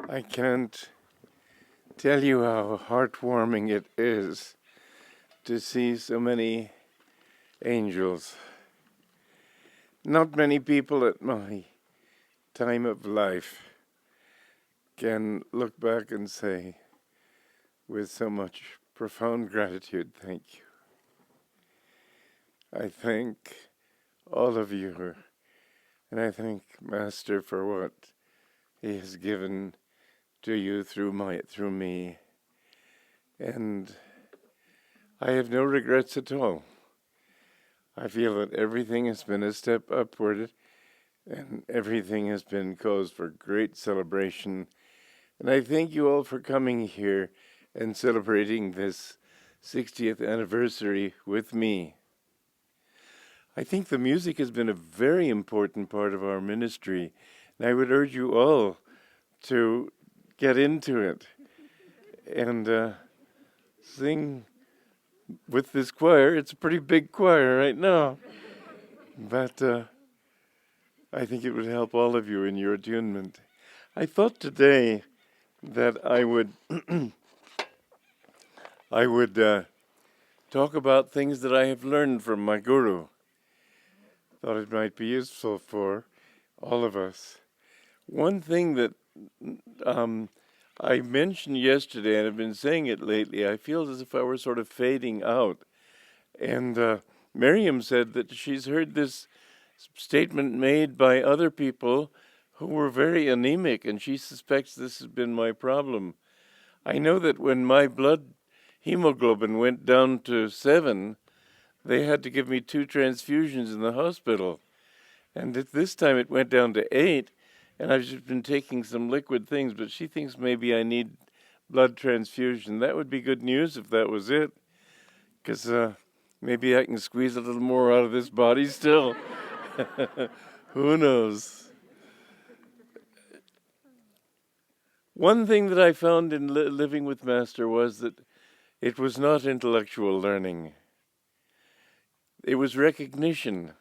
I can't tell you how heartwarming it is to see so many angels. Not many people at my time of life can look back and say with so much profound gratitude, thank you. I thank all of you, and I thank Master for what he has given to you through me. And I have no regrets at all. I feel that everything has been a step upward, and everything has been cause for great celebration. And I thank you all for coming here and celebrating this 60th anniversary with me. I think the music has been a very important part of our ministry, and I would urge you all to get into it and sing with this choir. It's a pretty big choir right now, but I think it would help all of you in your attunement. I thought today that I would talk about things that I have learned from my guru. Thought it might be useful for all of us. One thing that I mentioned yesterday, and I've been saying it lately, I feel as if I were sort of fading out. And Miriam said that she's heard this statement made by other people who were very anemic, and she suspects this has been my problem. I know that when my blood hemoglobin went down to 7, they had to give me 2 transfusions in the hospital. And at this time it went down to 8, and I've just been taking some liquid things, but she thinks maybe I need blood transfusion. That would be good news if that was it, because maybe I can squeeze a little more out of this body still. Who knows? One thing that I found in living with Master was that it was not intellectual learning. It was recognition.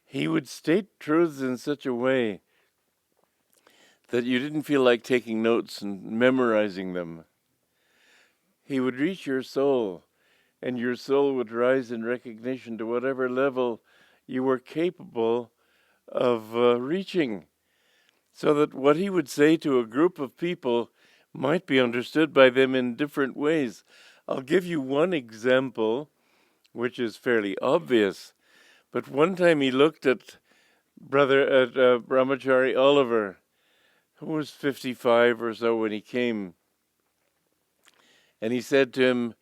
He would state truths in such a way that you didn't feel like taking notes and memorizing them. He would reach your soul, and your soul would rise in recognition to whatever level you were capable of reaching, so that what he would say to a group of people might be understood by them in different ways. I'll give you one example, which is fairly obvious, but one time he looked at Brahmachari Oliver, who was 55 or so when he came, and he said to him,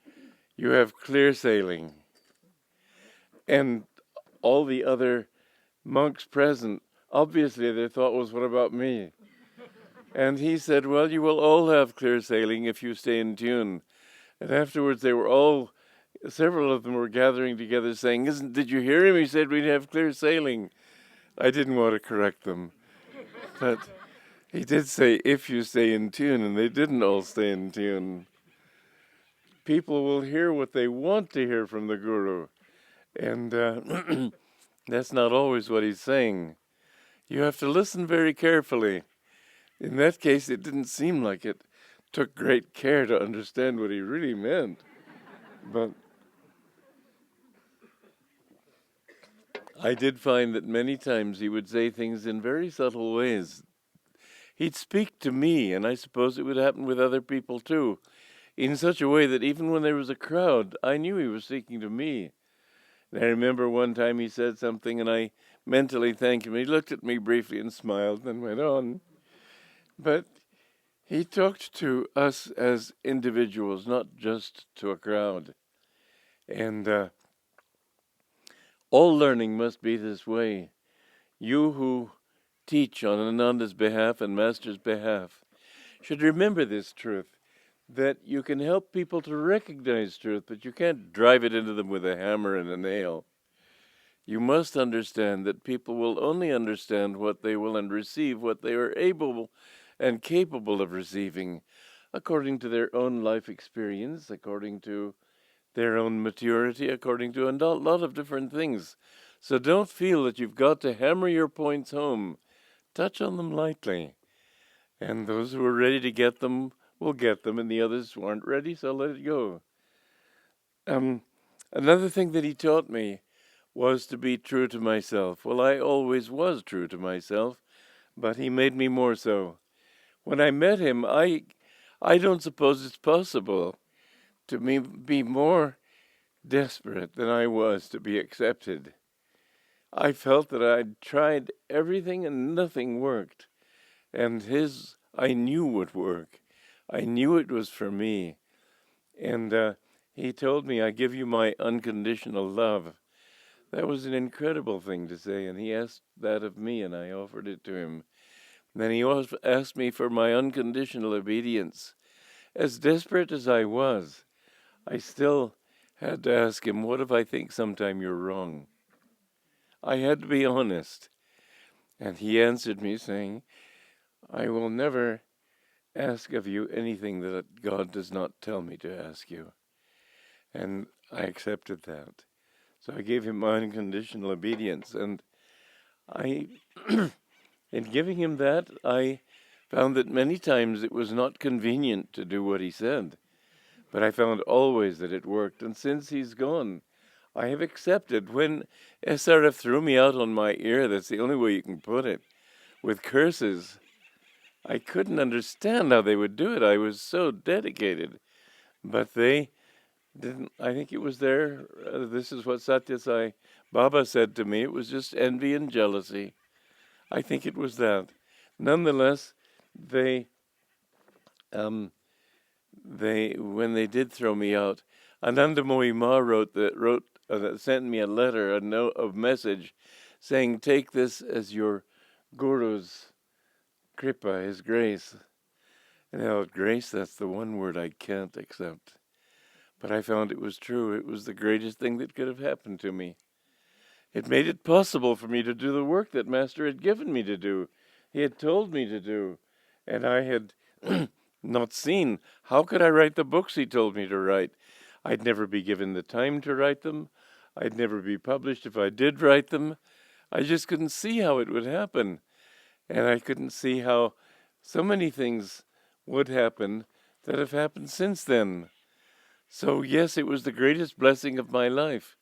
"You have clear sailing." And all the other monks present, obviously their thought was, what about me? And he said, "Well, you will all have clear sailing if you stay in tune." And afterwards they were all, several of them were gathering together saying, "Did you hear him? He said we'd have clear sailing." I didn't want to correct them, but he did say, "if you stay in tune," and they didn't all stay in tune. People will hear what they want to hear from the Guru, and that's not always what he's saying. You have to listen very carefully. In that case, it didn't seem like it took great care to understand what he really meant. But I did find that many times he would say things in very subtle ways. He'd speak to me, and I suppose it would happen with other people too, in such a way that even when there was a crowd, I knew he was speaking to me. And I remember one time he said something, and I mentally thanked him. He looked at me briefly and smiled and went on. But he talked to us as individuals, not just to a crowd. And all learning must be this way. You who teach on Ananda's behalf and Master's behalf should remember this truth, that you can help people to recognize truth, but you can't drive it into them with a hammer and a nail. You must understand that people will only understand what they will and receive what they are able and capable of receiving according to their own life experience, according to their own maturity, according to a lot of different things. So don't feel that you've got to hammer your points home. Touch on them lightly. And those who are ready to get them will get them, and the others who aren't ready, so let it go. Another thing that he taught me was to be true to myself. Well, I always was true to myself, but he made me more so. When I met him, I don't suppose it's possible to me be more desperate than I was to be accepted. I felt that I'd tried everything and nothing worked. And his, I knew would work. I knew it was for me. And he told me, I give you my unconditional love. That was an incredible thing to say, and he asked that of me, and I offered it to him. And then he also asked me for my unconditional obedience. As desperate as I was, I still had to ask him, what if I think sometime you're wrong? I had to be honest. And he answered me saying, I will never ask of you anything that God does not tell me to ask you. And I accepted that. So I gave him my unconditional obedience. And in giving him that, I found that many times it was not convenient to do what he said. But I found always that it worked. And since he's gone, I have accepted. When SRF threw me out on my ear, that's the only way you can put it, with curses, I couldn't understand how they would do it. I was so dedicated. But they didn't. I think it was this is what Satya Sai Baba said to me. It was just envy and jealousy. I think it was that. Nonetheless, they when they did throw me out, Anandamoyi Ma sent me a letter, a message, saying, "Take this as your guru's kripa, his grace." And grace, that's the one word I can't accept. But I found it was true. It was the greatest thing that could have happened to me. It made it possible for me to do the work that Master had given me to do. He had told me to do. And I had not seen. How could I write the books he told me to write? I'd never be given the time to write them. I'd never be published if I did write them. I just couldn't see how it would happen. And I couldn't see how so many things would happen that have happened since then. So yes, it was the greatest blessing of my life.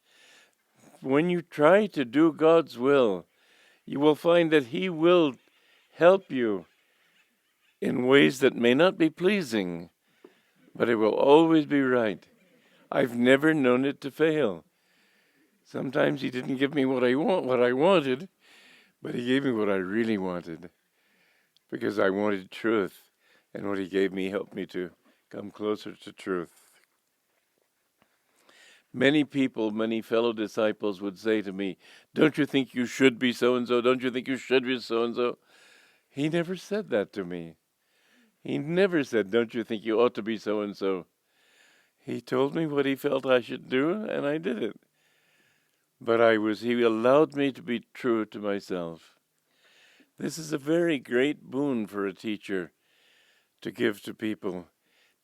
When you try to do God's will, you will find that He will help you in ways that may not be pleasing, but it will always be right. I've never known it to fail. Sometimes He didn't give me what I wanted, but He gave me what I really wanted, because I wanted truth, and what He gave me helped me to come closer to truth. Many people, many fellow disciples would say to me, "Don't you think you should be so-and-so? Don't you think you should be so-and-so?" He never said that to me. He never said, "Don't you think you ought to be so-and-so?" He told me what he felt I should do, and I did it. But he allowed me to be true to myself. This is a very great boon for a teacher to give to people,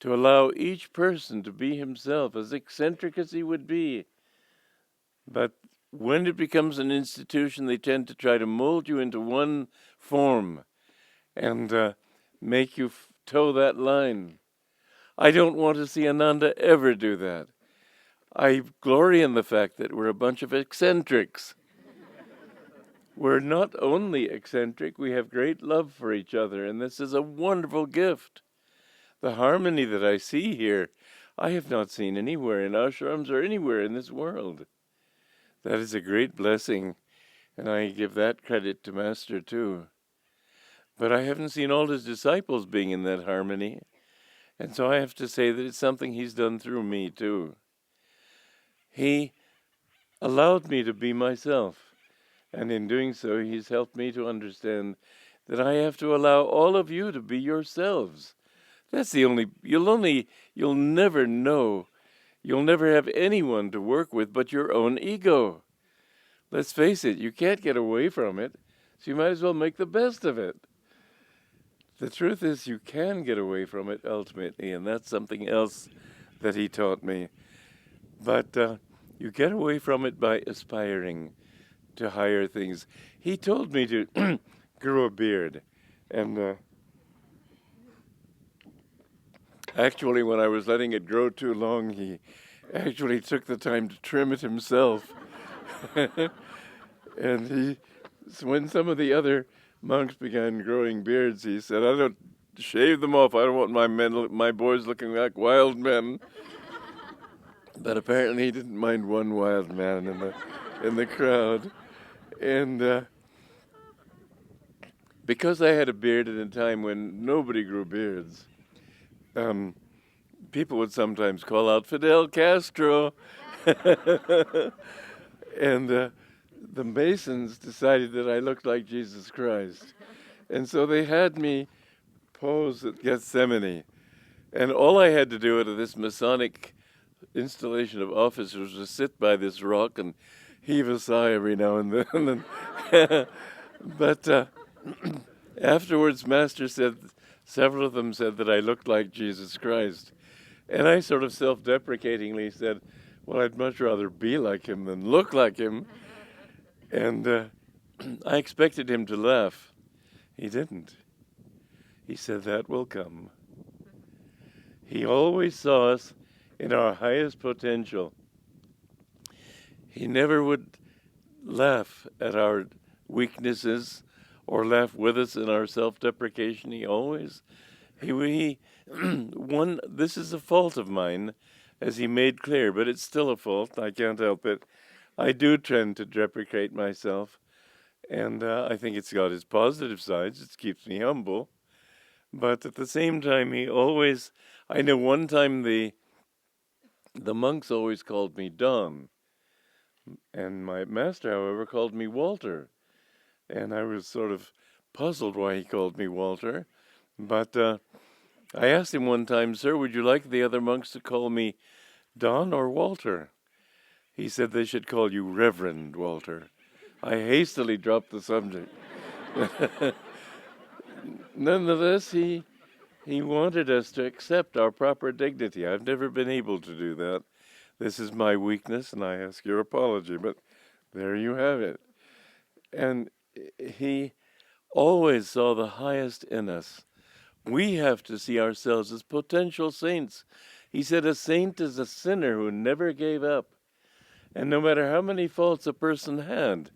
to allow each person to be himself, as eccentric as he would be. But when it becomes an institution, they tend to try to mold you into one form and make you toe that line. I don't want to see Ananda ever do that. I glory in the fact that we're a bunch of eccentrics. We're not only eccentric, we have great love for each other, and this is a wonderful gift. The harmony that I see here, I have not seen anywhere in ashrams or anywhere in this world. That is a great blessing, and I give that credit to Master too. But I haven't seen all his disciples being in that harmony, and so I have to say that it's something he's done through me too. He allowed me to be myself, and in doing so, he's helped me to understand that I have to allow all of you to be yourselves. That's the only, you'll never know, you'll never have anyone to work with but your own ego. Let's face it, you can't get away from it, so you might as well make the best of it. The truth is, you can get away from it ultimately, and that's something else that he taught me. But you get away from it by aspiring to higher things. He told me to grow a beard, and Actually, when I was letting it grow too long, he actually took the time to trim it himself. And when some of the other monks began growing beards, he said, "I don't shave them off. I don't want my boys looking like wild men." But apparently, he didn't mind one wild man in the crowd, and because I had a beard at a time when nobody grew beards, people would sometimes call out Fidel Castro, and the Masons decided that I looked like Jesus Christ. And so they had me pose at Gethsemane. And all I had to do at this Masonic installation of officers was sit by this rock and heave a sigh every now and then. But afterwards, Master said, several of them said that I looked like Jesus Christ. And I sort of self-deprecatingly said, well, I'd much rather be like him than look like him. And I expected him to laugh. He didn't. He said, that will come. He always saw us in our highest potential. He never would laugh at our weaknesses or laugh with us in our self-deprecation. This is a fault of mine, as he made clear, but it's still a fault. I can't help it. I do tend to deprecate myself, and I think it's got its positive sides. It keeps me humble. But at the same time, I know one time the monks always called me Don, and my master, however, called me Walter. And I was sort of puzzled why he called me Walter. But I asked him one time, sir, would you like the other monks to call me Don or Walter? He said they should call you Reverend Walter. I hastily dropped the subject. Nonetheless, he wanted us to accept our proper dignity. I've never been able to do that. This is my weakness, and I ask your apology, but there you have it. And he always saw the highest in us. We have to see ourselves as potential saints. He said a saint is a sinner who never gave up. And no matter how many faults a person had,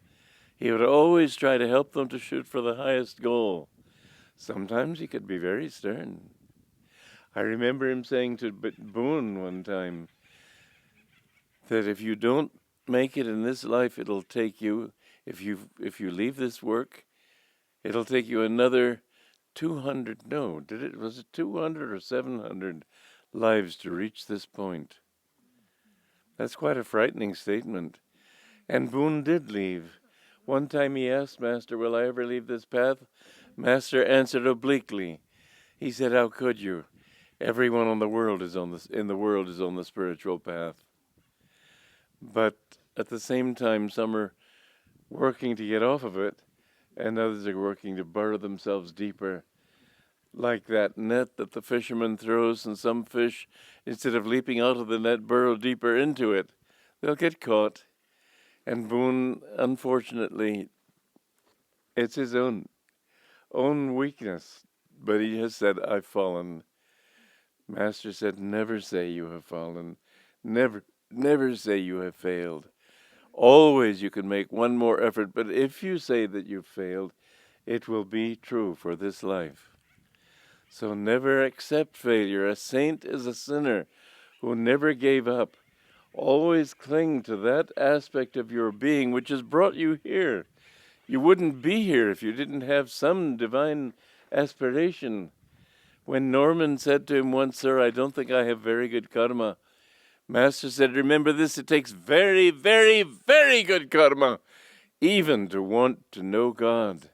he would always try to help them to shoot for the highest goal. Sometimes he could be very stern. I remember him saying to Boone one time that if you don't make it in this life, it'll take you, if you leave this work, it'll take you another 200 or 700 lives to reach this point. That's quite a frightening statement. And Boone did leave. One time he asked Master, will I ever leave this path? Master answered obliquely. He said, how could you? Everyone in the world is on the spiritual path. But at the same time, some are working to get off of it, and others are working to burrow themselves deeper. Like that net that the fisherman throws, and some fish, instead of leaping out of the net, burrow deeper into it. They'll get caught. And Boone, unfortunately, it's his own weakness. But he has said, I've fallen. Master said, never say you have fallen. Never say you have failed. Always you can make one more effort, but if you say that you've failed, it will be true for this life. So never accept failure. A saint is a sinner who never gave up. Always cling to that aspect of your being which has brought you here. You wouldn't be here if you didn't have some divine aspiration. When Norman said to him once, sir, I don't think I have very good karma, Master said, remember this, it takes very, very, very good karma even to want to know God.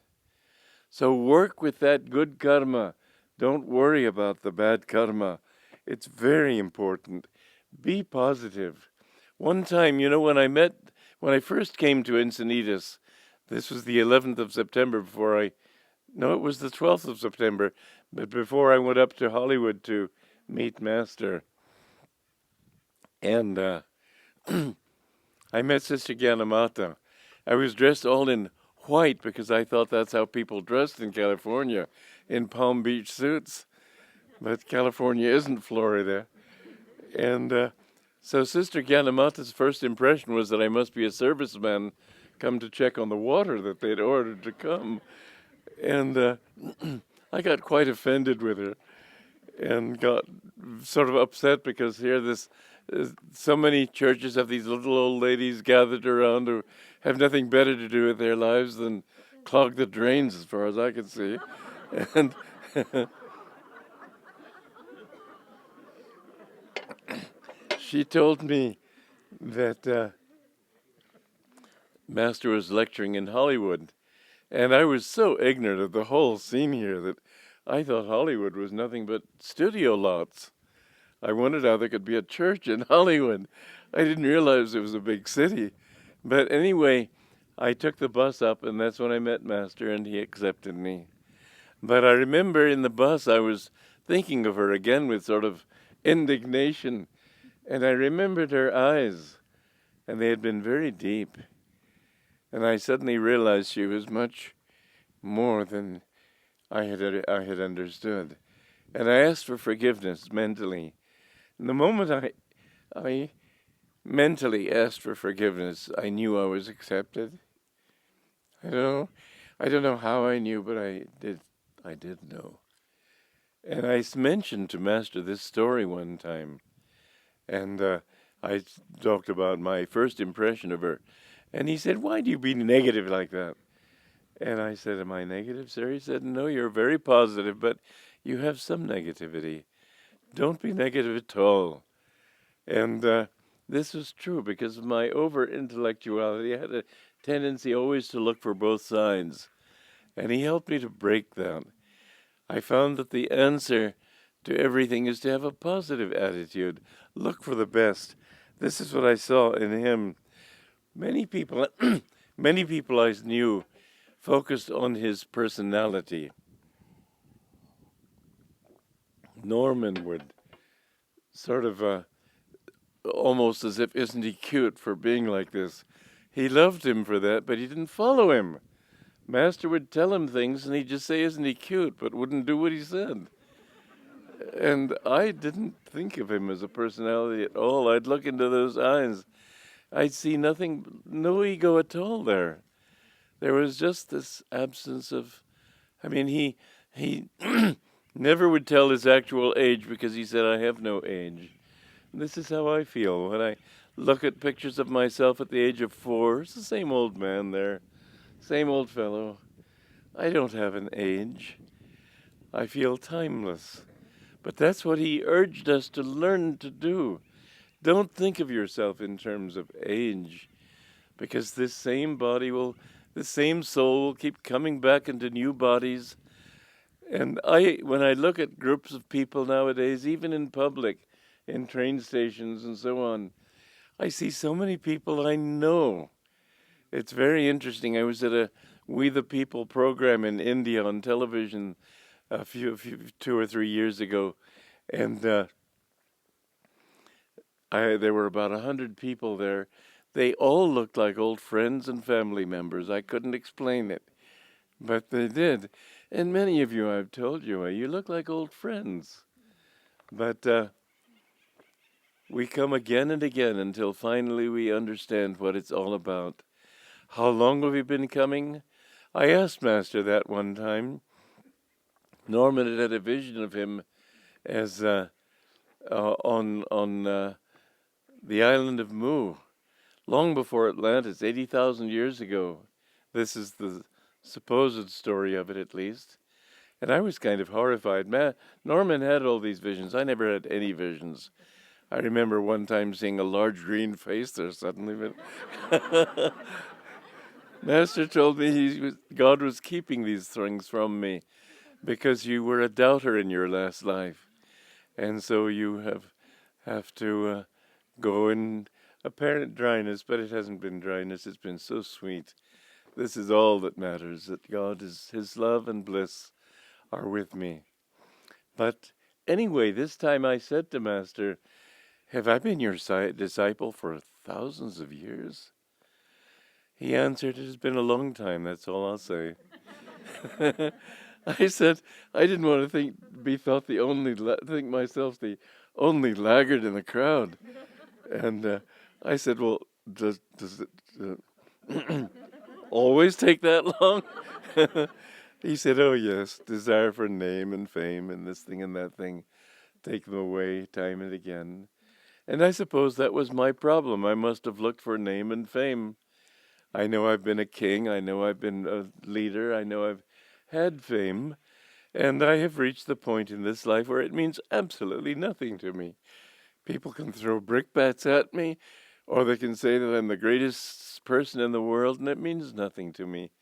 So work with that good karma. Don't worry about the bad karma. It's very important. Be positive. One time, when I first came to Encinitas, this was the 11th of September it was the 12th of September, but before I went up to Hollywood to meet Master. And I met Sister Gyanamata. I was dressed all in white because I thought that's how people dressed in California, in Palm Beach suits. but California isn't Florida. And so Sister Ganamata's first impression was that I must be a serviceman come to check on the water that they'd ordered to come. And I got quite offended with her and got sort of upset because here so many churches have these little old ladies gathered around who have nothing better to do with their lives than clog the drains, as far as I could see. And she told me that Master was lecturing in Hollywood, and I was so ignorant of the whole scene here that I thought Hollywood was nothing but studio lots. I wondered how there could be a church in Hollywood. I didn't realize it was a big city. But anyway, I took the bus up, and that's when I met Master, and he accepted me. But I remember in the bus I was thinking of her again with sort of indignation, and I remembered her eyes, and they had been very deep. And I suddenly realized she was much more than I had understood. And I asked for forgiveness mentally. And the moment I mentally asked for forgiveness, I knew I was accepted. I don't know how I knew, but I did know. And I mentioned to Master this story one time, and I talked about my first impression of her. And he said, "Why do you be negative like that?" And I said, "Am I negative, sir?" He said, "No, you're very positive, but you have some negativity. Don't be negative at all." And this was true because of my over-intellectuality. I had a tendency always to look for both sides. And he helped me to break that. I found that the answer to everything is to have a positive attitude. Look for the best. This is what I saw in him. Many people I knew focused on his personality. Norman would sort of almost as if, isn't he cute for being like this? He loved him for that, but he didn't follow him. Master would tell him things, and he'd just say, "Isn't he cute?" but wouldn't do what he said. And I didn't think of him as a personality at all. I'd look into those eyes. I'd see nothing, no ego at all there. There was just this absence of, he never would tell his actual age because he said, "I have no age." And this is how I feel when I look at pictures of myself at the age of 4. It's the same old man there, same old fellow. I don't have an age. I feel timeless. But that's what he urged us to learn to do. Don't think of yourself in terms of age, because this same soul will keep coming back into new bodies. And when I look at groups of people nowadays, even in public, in train stations and so on, I see so many people I know. It's very interesting. I was at a We the People program in India on television a few 2 or 3 years ago, and there were about 100 people there. They all looked like old friends and family members. I couldn't explain it, but they did. And many of you, I've told you, you look like old friends. But we come again and again until finally we understand what it's all about. How long have we been coming? I asked Master that one time. Norman had a vision of him as on the island of Mu, long before Atlantis, 80,000 years ago. This is the supposed story of it, at least. And I was kind of horrified. Norman had all these visions. I never had any visions. I remember one time seeing a large green face there suddenly. But Master told me God was keeping these things from me because you were a doubter in your last life. And so you have to go in apparent dryness, but it hasn't been dryness. It's been so sweet. This is all that matters, that His love and bliss are with me. But anyway, this time I said to Master, "Have I been your disciple for thousands of years?" He answered, "It has been a long time, that's all I'll say." I said, I didn't want to be thought think myself the only laggard in the crowd. And I said, well, does it always take that long? He said, oh yes, desire for name and fame and this thing and that thing, take them away time and again. And I suppose that was my problem. I must have looked for name and fame. I know I've been a king, I know I've been a leader, I know I've had fame, and I have reached the point in this life where it means absolutely nothing to me. People can throw brickbats at me, or they can say that I'm the greatest person in the world, and it means nothing to me.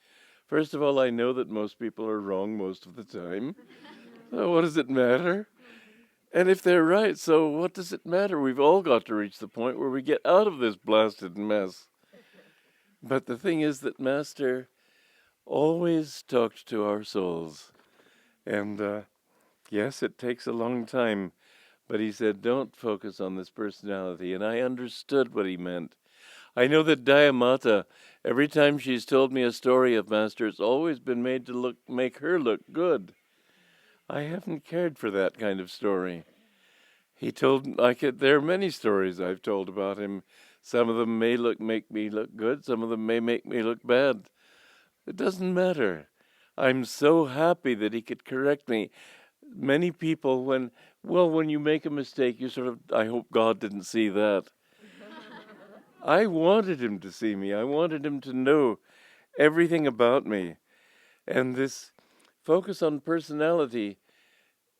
First of all, I know that most people are wrong most of the time. So what does it matter? And if they're right, so what does it matter? We've all got to reach the point where we get out of this blasted mess. But the thing is that Master always talked to our souls. And yes, it takes a long time. But he said, don't focus on this personality. And I understood what he meant. I know that Dayamata, every time she's told me a story of Master, it's always been made to make her look good. I haven't cared for that kind of story. There are many stories I've told about him. Some of them may make me look good. Some of them may make me look bad. It doesn't matter. I'm so happy that he could correct me. Many people, when you make a mistake, you sort of, I hope God didn't see that. I wanted him to see me. I wanted him to know everything about me. And this focus on personality,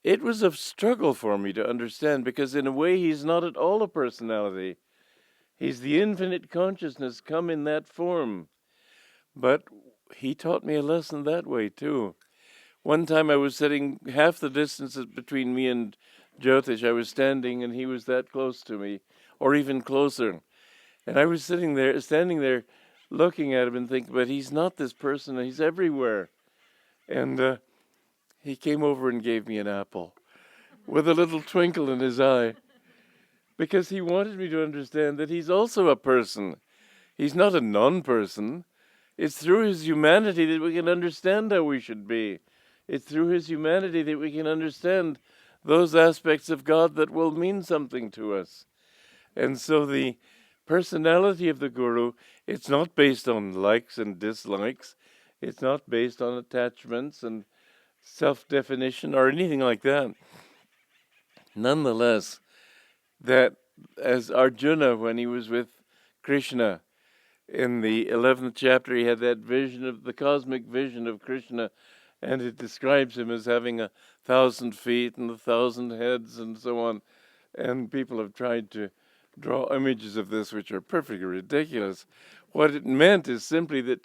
it was a struggle for me to understand, because in a way he's not at all a personality. He's the infinite consciousness come in that form. But he taught me a lesson that way too. One time I was sitting half the distance between me and Jyotish. I was standing and he was that close to me, or even closer. And I was standing there, looking at him and thinking, but he's not this person, he's everywhere. And he came over and gave me an apple with a little twinkle in his eye, because he wanted me to understand that he's also a person. He's not a non-person. It's through his humanity that we can understand how we should be. It's through his humanity that we can understand those aspects of God that will mean something to us. And so the personality of the Guru, it's not based on likes and dislikes. It's not based on attachments and self-definition or anything like that. Nonetheless, that as Arjuna, when he was with Krishna, in the 11th chapter, he had that vision of the cosmic vision of Krishna, and it describes him as having 1,000 feet and 1,000 heads and so on. And people have tried to draw images of this which are perfectly ridiculous. What it meant is simply that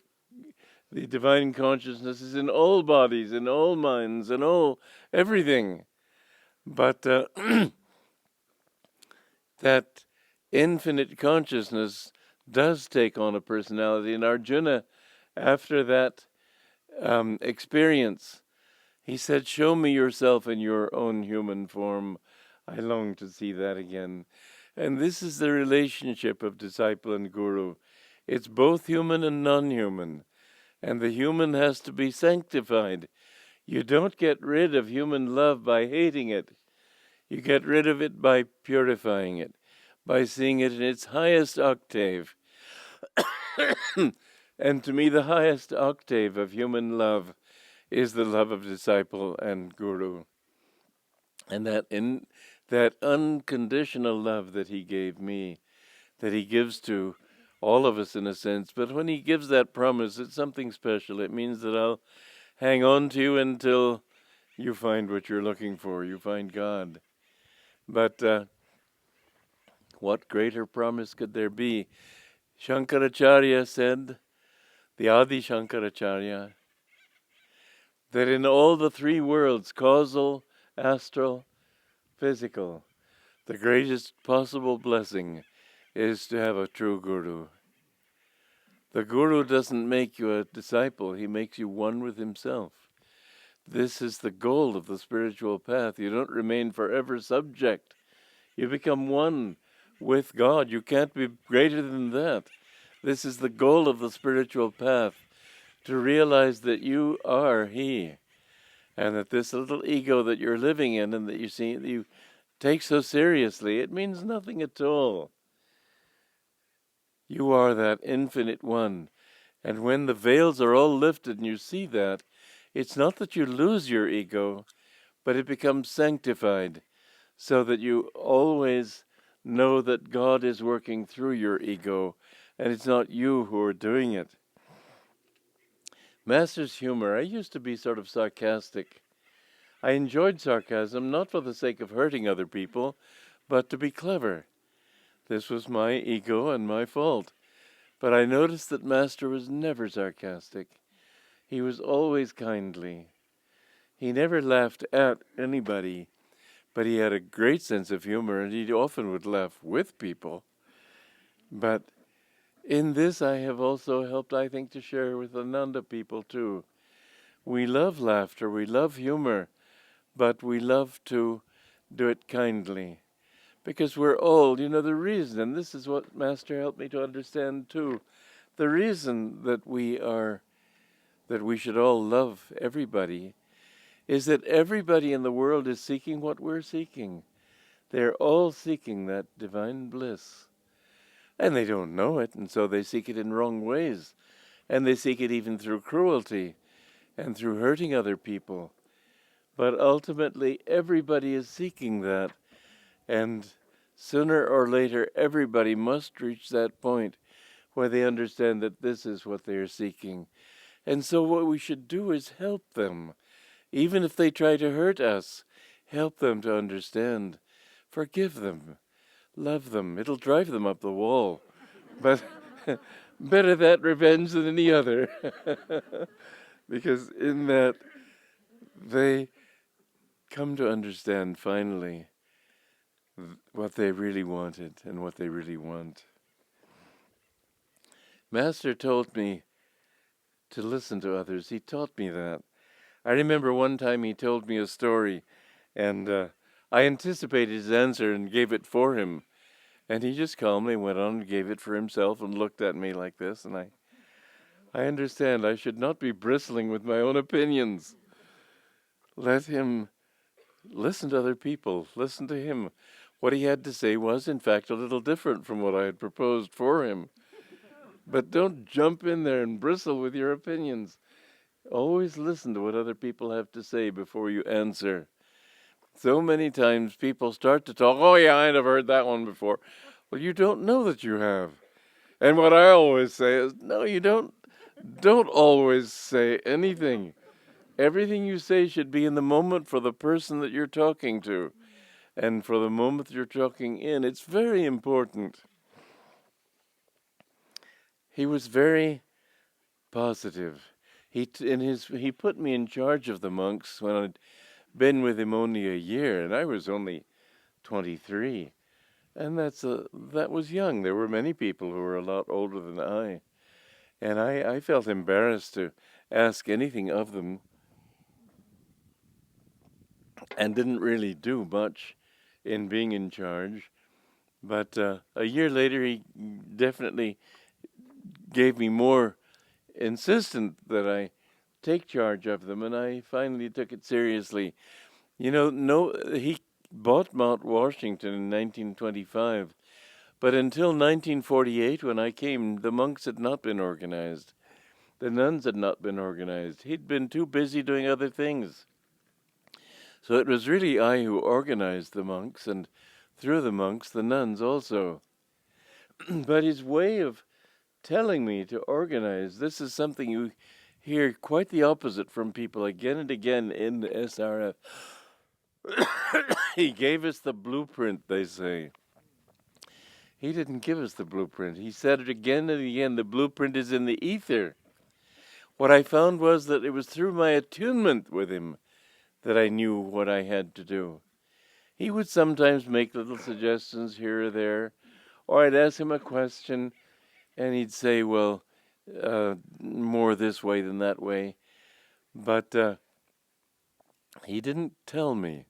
the divine consciousness is in all bodies, in all minds, in everything. But that infinite consciousness does take on a personality. And Arjuna, after that experience, he said, show me yourself in your own human form. I long to see that again. And this is the relationship of disciple and guru. It's both human and non-human. And the human has to be sanctified. You don't get rid of human love by hating it. You get rid of it by purifying it, by seeing it in its highest octave. And to me, the highest octave of human love is the love of disciple and guru. And that unconditional love that he gave me, that he gives to all of us in a sense. But when he gives that promise, it's something special. It means that I'll hang on to you until you find what you're looking for, you find God. But what greater promise could there be? Shankaracharya said, the Adi Shankaracharya, that in all the three worlds, causal, astral, physical, the greatest possible blessing is to have a true guru. The guru doesn't make you a disciple, he makes you one with himself. This is the goal of the spiritual path. You don't remain forever subject. You become one with God. You can't be greater than that. This is the goal of the spiritual path, to realize that you are He. and that this little ego that you're living in and that you take so seriously, it means nothing at all. You are that infinite one. And when the veils are all lifted and you see that, it's not that you lose your ego, but it becomes sanctified, so that you always know that God is working through your ego, and it's not you who are doing it. Master's humor, I used to be sort of sarcastic. I enjoyed sarcasm, not for the sake of hurting other people, but to be clever. This was my ego and my fault. But I noticed that Master was never sarcastic. He was always kindly. He never laughed at anybody, but he had a great sense of humor, and he often would laugh with people. But in this I have also helped, I think, to share with Ananda people too. We love laughter, we love humor, but we love to do it kindly. Because we're all, the reason, and this is what Master helped me to understand too, the reason that we should all love everybody is that everybody in the world is seeking what we're seeking. They're all seeking that divine bliss. And they don't know it, and so they seek it in wrong ways. And they seek it even through cruelty and through hurting other people. But ultimately, everybody is seeking that. And sooner or later, everybody must reach that point where they understand that this is what they are seeking. And so what we should do is help them. Even if they try to hurt us, help them to understand. Forgive them. Love them. It'll drive them up the wall. But better that revenge than any other. Because in that, they come to understand finally what they really wanted and what they really want. Master told me to listen to others. He taught me that. I remember one time he told me a story, and I anticipated his answer and gave it for him. And he just calmly went on and gave it for himself and looked at me like this, and I understand I should not be bristling with my own opinions. Let him listen to other people, listen to him. What he had to say was, in fact, a little different from what I had proposed for him. But don't jump in there and bristle with your opinions. Always listen to what other people have to say before you answer. So many times people start to talk, oh yeah, I'd have heard that one before. Well, you don't know that you have. And what I always say is, no, you don't always say anything. Everything you say should be in the moment for the person that you're talking to. And for the moment you're talking in, it's very important. He was very positive. He put me in charge of the monks when I'd been with him only a year, and I was only 23. And that was young. There were many people who were a lot older than I. And I felt embarrassed to ask anything of them and didn't really do much in being in charge. But a year later, he definitely gave me more insistent that I take charge of them, and I finally took it seriously. He bought Mount Washington in 1925, but until 1948, when I came, the monks had not been organized. The nuns had not been organized. He'd been too busy doing other things. So it was really I who organized the monks, and through the monks, the nuns also. But his way of telling me to organize, this is something you hear quite the opposite from people again and again in the SRF. He gave us the blueprint, they say. He didn't give us the blueprint. He said it again and again, the blueprint is in the ether. What I found was that it was through my attunement with him that I knew what I had to do. He would sometimes make little suggestions here or there, or I'd ask him a question, and he'd say, well, more this way than that way. But he didn't tell me.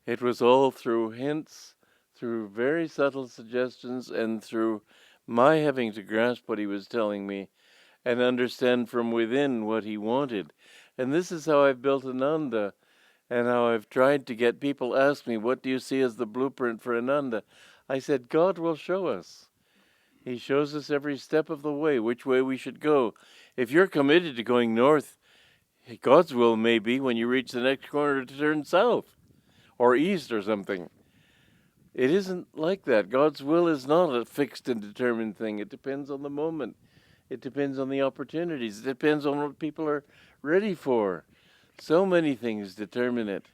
It was all through hints, through very subtle suggestions, and through my having to grasp what he was telling me and understand from within what he wanted. And this is how I've built Ananda, and how I've tried to get people ask me, what do you see as the blueprint for Ananda? I said, God will show us. He shows us every step of the way, which way we should go. If you're committed to going north, God's will may be when you reach the next corner to turn south or east or something. It isn't like that. God's will is not a fixed and determined thing. It depends on the moment. It depends on the opportunities. It depends on what people are ready for. So many things determine it.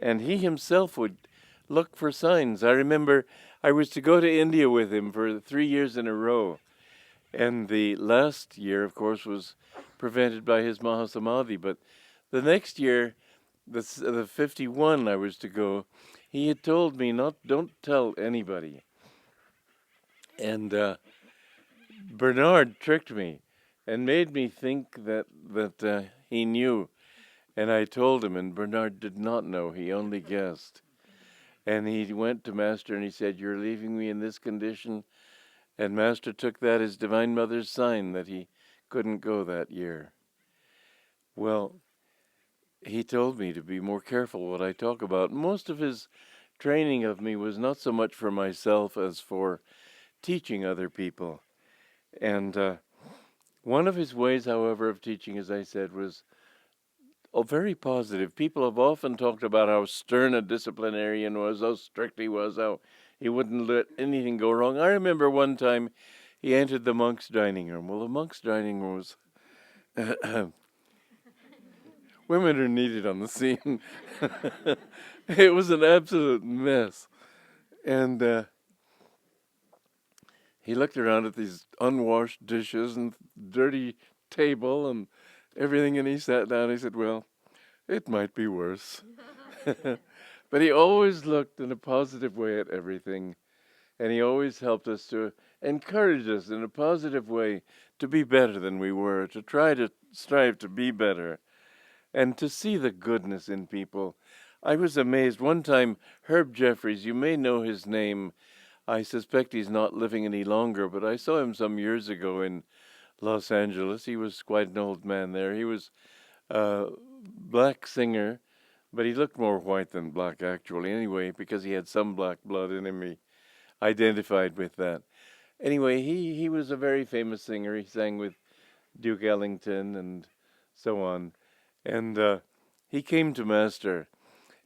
And he himself would look for signs. I remember I was to go to India with him for 3 years in a row. And the last year, of course, was prevented by his Mahasamadhi. But the next year, the 51 I was to go, he had told me, don't tell anybody. And Bernard tricked me and made me think that he knew. And I told him, and Bernard did not know. He only guessed. And he went to Master and he said, you're leaving me in this condition. And Master took that as Divine Mother's sign that he couldn't go that year. Well, he told me to be more careful what I talk about. Most of his training of me was not so much for myself as for teaching other people. And one of his ways, however, of teaching, as I said, was very positive. People have often talked about how stern a disciplinarian was, how strict he was, how he wouldn't let anything go wrong. I remember one time he entered the monks' dining room. Well, the monks' dining room was... women are needed on the scene. It was an absolute mess. And he looked around at these unwashed dishes and dirty table and everything, and he sat down. He said, well, it might be worse. But he always looked in a positive way at everything, and he always helped us to encourage us in a positive way to be better than we were, to try to strive to be better, and to see the goodness in people. I was amazed. One time, Herb Jeffries, you may know his name. I suspect he's not living any longer, but I saw him some years ago in Los Angeles. He was quite an old man there. He was a black singer, but he looked more white than black, actually, anyway, because he had some black blood in him. He identified with that. Anyway, he was a very famous singer. He sang with Duke Ellington and so on. And he came to Master.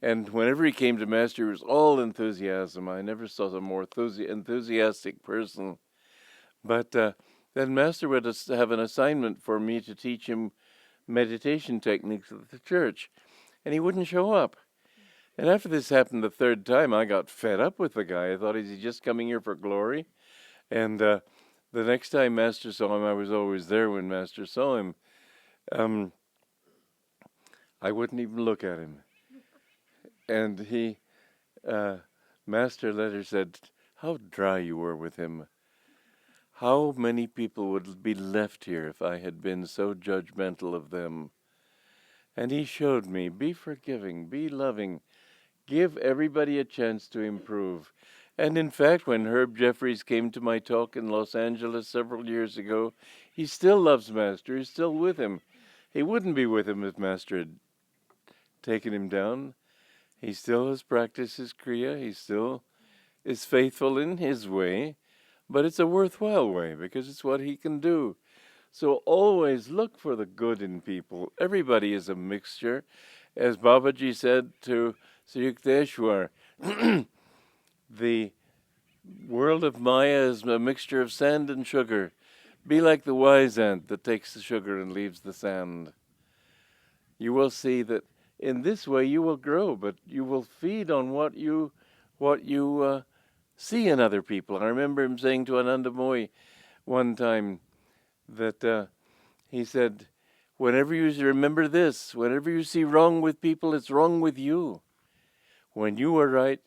And whenever he came to Master, he was all enthusiasm. I never saw a more enthusiastic person. But then Master would have an assignment for me to teach him meditation techniques at the church. And he wouldn't show up. And after this happened the third time, I got fed up with the guy. I thought, is he just coming here for glory? And the next time Master saw him, I was always there when Master saw him. I wouldn't even look at him. And Master later said, how dry you were with him. How many people would be left here if I had been so judgmental of them? And he showed me, be forgiving, be loving, give everybody a chance to improve. And in fact, when Herb Jeffries came to my talk in Los Angeles several years ago, he still loves Master, he's still with him. He wouldn't be with him if Master had taken him down. He still has practiced his Kriya. He still is faithful in his way, but it's a worthwhile way because it's what he can do. So always look for the good in people. Everybody is a mixture. As Babaji said to Sri Yukteswar, the world of Maya is a mixture of sand and sugar. Be like the wise ant that takes the sugar and leaves the sand. You will see that in this way you will grow, but you will feed on what you see in other people. I remember him saying to Ananda Moy one time that he said, whenever you remember this, whenever you see wrong with people, it's wrong with you. When you are right,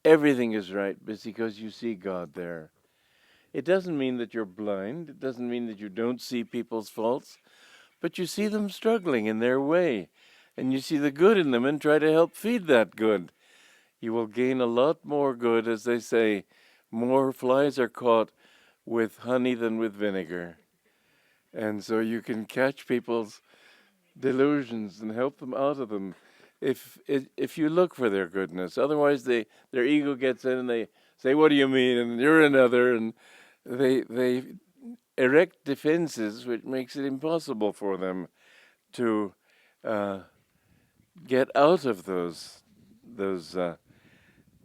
everything is right because you see God there. It doesn't mean that you're blind. It doesn't mean that you don't see people's faults, but you see them struggling in their way. And you see the good in them and try to help feed that good. You will gain a lot more good, as they say. More flies are caught with honey than with vinegar. And so you can catch people's delusions and help them out of them if you look for their goodness. Otherwise, their ego gets in and they say, "What do you mean?" And you're another, and they erect defenses, which makes it impossible for them to get out of those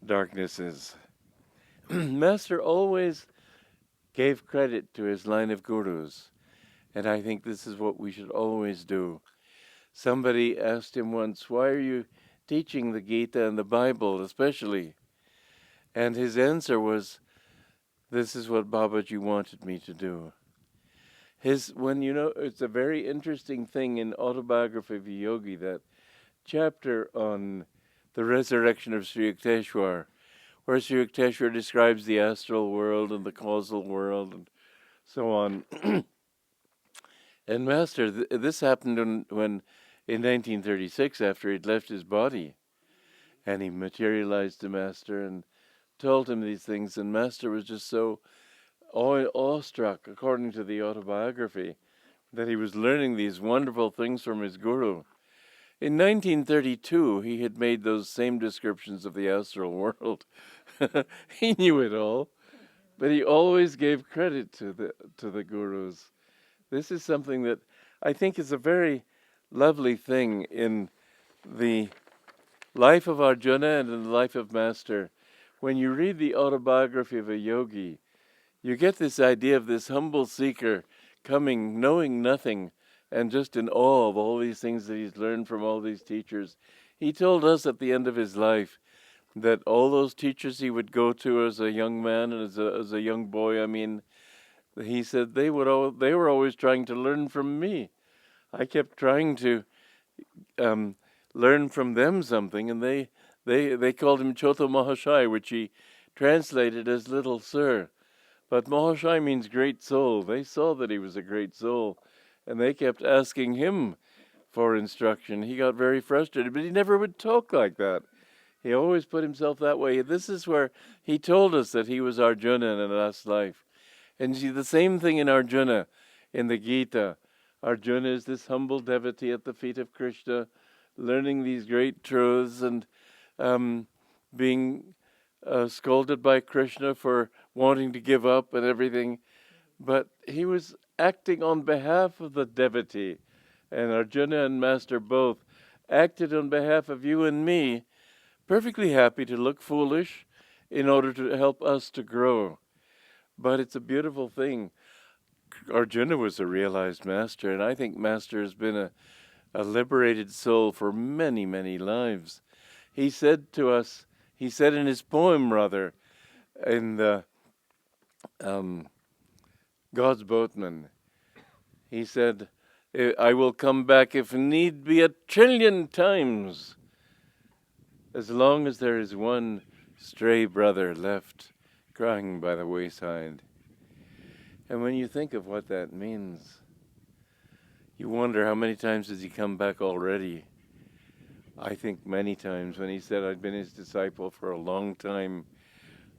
darknesses. Master always gave credit to his line of gurus, and I think this is what we should always do. Somebody asked him once, "Why are you teaching the Gita and the Bible especially?" And his answer was, "This is what Babaji wanted me to do." It's a very interesting thing in Autobiography of a Yogi, that chapter on the resurrection of Sri Yukteswar, where Sri Yukteswar describes the astral world and the causal world and so on. And Master, this happened when in 1936, after he'd left his body, and he materialized to Master and told him these things, and Master was just so awestruck, according to the autobiography, that he was learning these wonderful things from his guru. In 1932, he had made those same descriptions of the astral world. He knew it all, but he always gave credit to the gurus. This is something that I think is a very lovely thing in the life of Arjuna and in the life of Master. When you read the autobiography of a yogi, you get this idea of this humble seeker coming, knowing nothing, and just in awe of all these things that he's learned from all these teachers. He told us at the end of his life that all those teachers he would go to as a young man and as a young boy, he said they were always trying to learn from me. I kept trying to learn from them something, and they called him Chota Mahashai, which he translated as Little Sir. But Mahashai means great soul. They saw that he was a great soul, and they kept asking him for instruction. He got very frustrated, but he never would talk like that. He always put himself that way. This is where he told us that he was Arjuna in the last life. And see, the same thing in Arjuna, in the Gita. Arjuna is this humble devotee at the feet of Krishna, learning these great truths and being scolded by Krishna for wanting to give up and everything. But he was acting on behalf of the devotee. And Arjuna and Master both acted on behalf of you and me, perfectly happy to look foolish in order to help us to grow. But it's a beautiful thing. Arjuna was a realized master, and I think Master has been a liberated soul for many, many lives. He said in his poem, rather, in the God's Boatman, he said, "I will come back if need be 1,000,000,000 times, as long as there is one stray brother left crying by the wayside." And when you think of what that means, you wonder how many times has he come back already. I think many times. When he said, "I'd been his disciple for a long time,"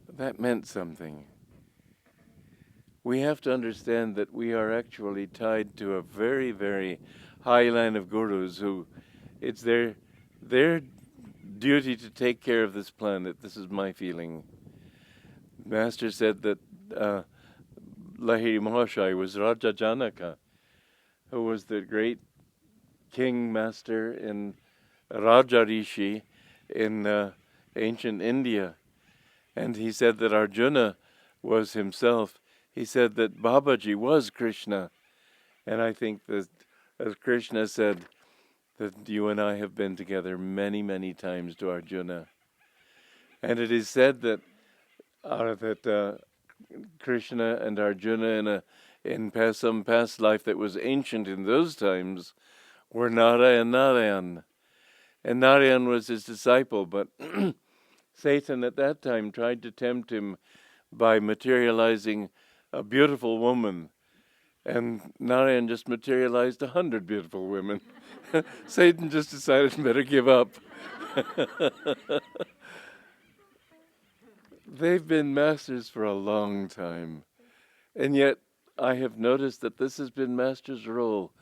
that meant something. We have to understand that we are actually tied to a very, very high line of gurus who it's their duty to take care of this planet. This is my feeling. Master said that Lahiri Mahashai was Raja Janaka, who was the great king master in Raja Rishi in ancient India. And he said that Arjuna was himself. He said that Babaji was Krishna. And I think that, as Krishna said, that you and I have been together many, many times to Arjuna. And it is said that Krishna and Arjuna in some past life that was ancient in those times were Nara and Narayan. And Narayan was his disciple, but Satan at that time tried to tempt him by materializing a beautiful woman. And Narayan just materialized 100 beautiful women. Satan just decided better give up. They've been masters for a long time. And yet I have noticed that this has been Master's role.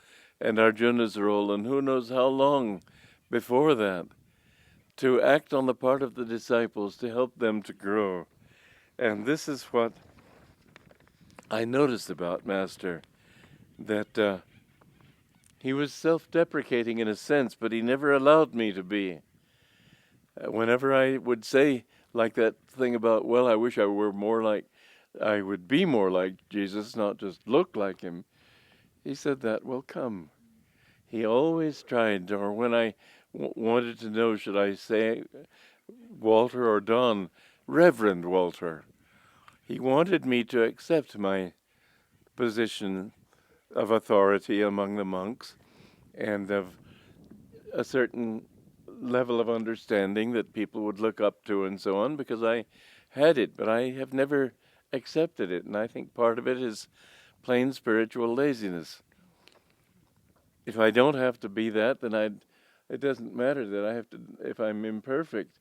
and Arjuna's role, and who knows how long before that, to act on the part of the disciples to help them to grow. And this is what I noticed about Master, that he was self-deprecating in a sense, but he never allowed me to be. Whenever I would say, like that thing about, well, I wish I would be more like Jesus, not just look like him, he said that, well, come. He always tried, or when I wanted to know, should I say Walter or Don, Reverend Walter. He wanted me to accept my position of authority among the monks and of a certain level of understanding that people would look up to and so on, because I had it, but I have never accepted it. And I think part of it is plain spiritual laziness. If I don't have to be that, then it doesn't matter that I have to, if I'm imperfect.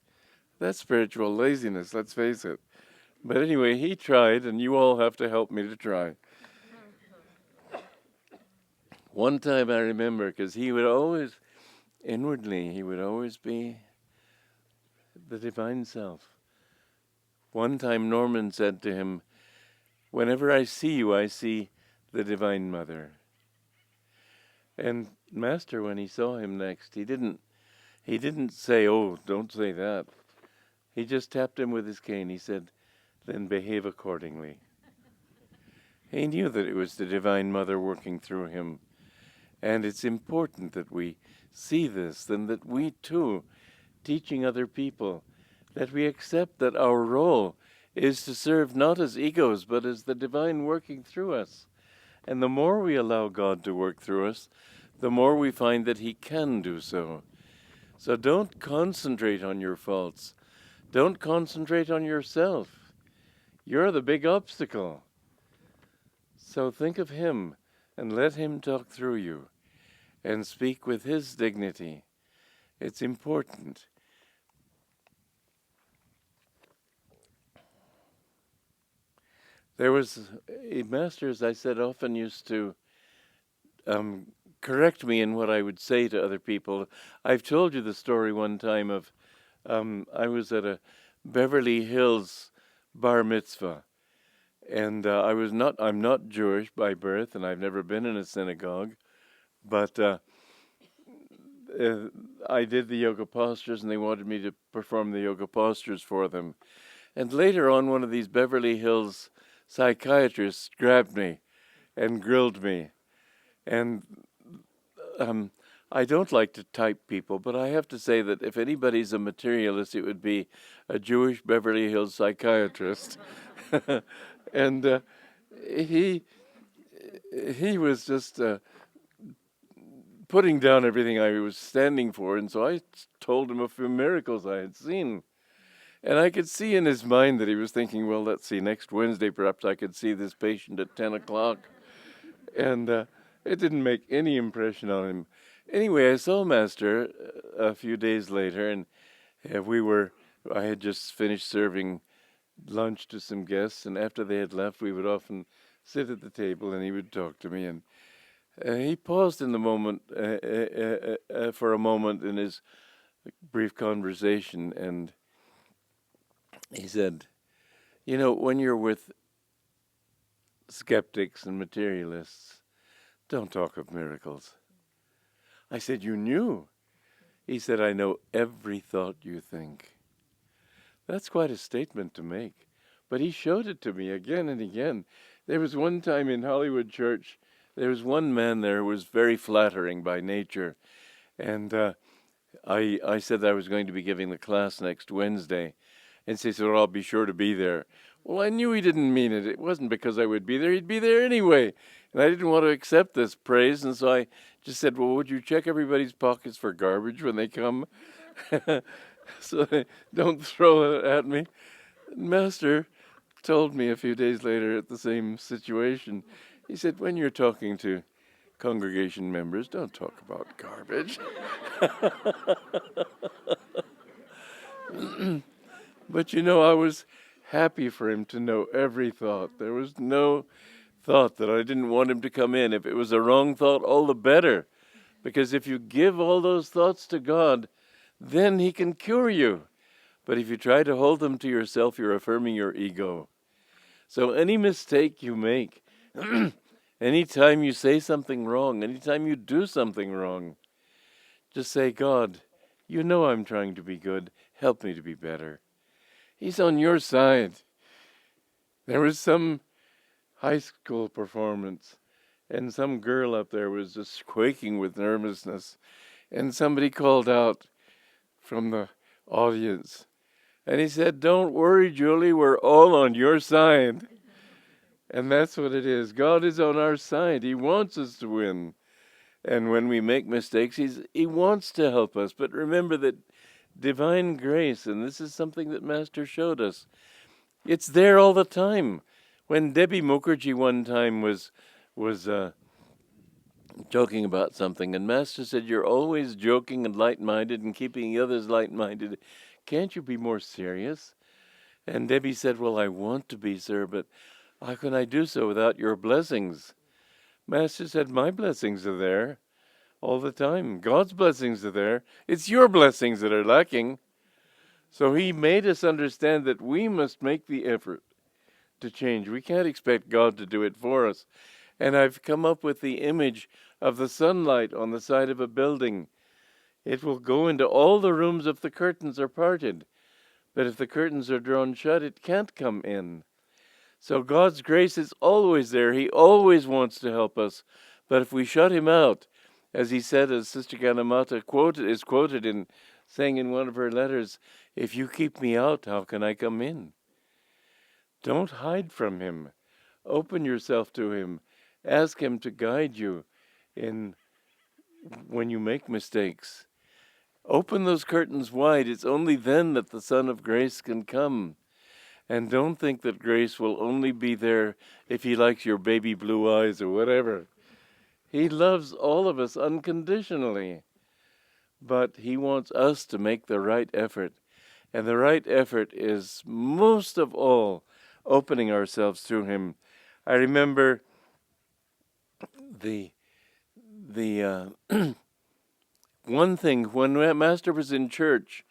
That's spiritual laziness, let's face it. But anyway, he tried, and you all have to help me to try. One time I remember, because he would always, inwardly, he would always be the divine self. One time Norman said to him, whenever I see you, I see the Divine Mother. And Master, when he saw him next, he didn't say, oh, don't say that. He just tapped him with his cane. He said, then behave accordingly. He knew that it was the Divine Mother working through him. And it's important that we see this, and that we too, teaching other people, that we accept that our role is to serve not as egos, but as the divine working through us. And the more we allow God to work through us, the more we find that he can do so. So don't concentrate on your faults. Don't concentrate on yourself. You're the big obstacle. So think of him and let him talk through you and speak with his dignity. It's important. There was a master, as I said, often used to correct me in what I would say to other people. I've told you the story one time of I was at a Beverly Hills bar mitzvah, and I'm not Jewish by birth, and I've never been in a synagogue, but I did the yoga postures, and they wanted me to perform the yoga postures for them. And later on, one of these Beverly Hills psychiatrists grabbed me and grilled me. And I don't like to type people, but I have to say that if anybody's a materialist, it would be a Jewish Beverly Hills psychiatrist. And he was just putting down everything I was standing for, and so I told him a few miracles I had seen. And I could see in his mind that he was thinking, well, let's see, next Wednesday perhaps I could see this patient at 10 o'clock. And it didn't make any impression on him. Anyway, I saw Master a few days later, and I had just finished serving lunch to some guests, and after they had left, we would often sit at the table, and he would talk to me. And he paused in the moment, for a moment in his brief conversation, and he said, you know, when you're with skeptics and materialists, don't talk of miracles. I said, you knew? He said, I know every thought you think. That's quite a statement to make. But he showed it to me again and again. There was one time in Hollywood Church, there was one man there who was very flattering by nature. And I said that I was going to be giving the class next Wednesday. And so he said, well, I'll be sure to be there. Well, I knew he didn't mean it. It wasn't because I would be there. He'd be there anyway. And I didn't want to accept this praise. And so I just said, well, would you check everybody's pockets for garbage when they come? So don't throw it at me. Master told me a few days later at the same situation. He said, when you're talking to congregation members, don't talk about garbage. But you know, I was happy for him to know every thought. There was no thought that I didn't want him to come in. If it was a wrong thought, all the better. Because if you give all those thoughts to God, then he can cure you. But if you try to hold them to yourself, you're affirming your ego. So any mistake you make, anytime you say something wrong, anytime you do something wrong, just say, God, you know I'm trying to be good. Help me to be better. He's on your side. There was some high school performance, and some girl up there was just quaking with nervousness, and somebody called out from the audience, and he said, don't worry, Julie, we're all on your side. And that's what it is. God is on our side. He wants us to win. And when we make mistakes, he wants to help us. But remember that divine grace, and this is something that Master showed us, it's there all the time. When Debbie Mukherjee one time was joking about something, and Master said, you're always joking and light-minded and keeping the others light-minded. Can't you be more serious? And Debbie said, well, I want to be, sir, but how can I do so without your blessings? Master said, my blessings are there all the time. God's blessings are there. It's your blessings that are lacking. So he made us understand that we must make the effort to change. We can't expect God to do it for us. And I've come up with the image of the sunlight on the side of a building. It will go into all the rooms if the curtains are parted. But if the curtains are drawn shut, it can't come in. So God's grace is always there. He always wants to help us. But if we shut him out, as he said, as Sister Ganamata is quoted in saying in one of her letters, if you keep me out, how can I come in? Don't hide from him. Open yourself to him. Ask him to guide you in when you make mistakes. Open those curtains wide. It's only then that the Son of Grace can come. And don't think that grace will only be there if he likes your baby blue eyes or whatever. He loves all of us unconditionally. But he wants us to make the right effort. And the right effort is, most of all, opening ourselves to him. I remember the one thing, when Master was in church,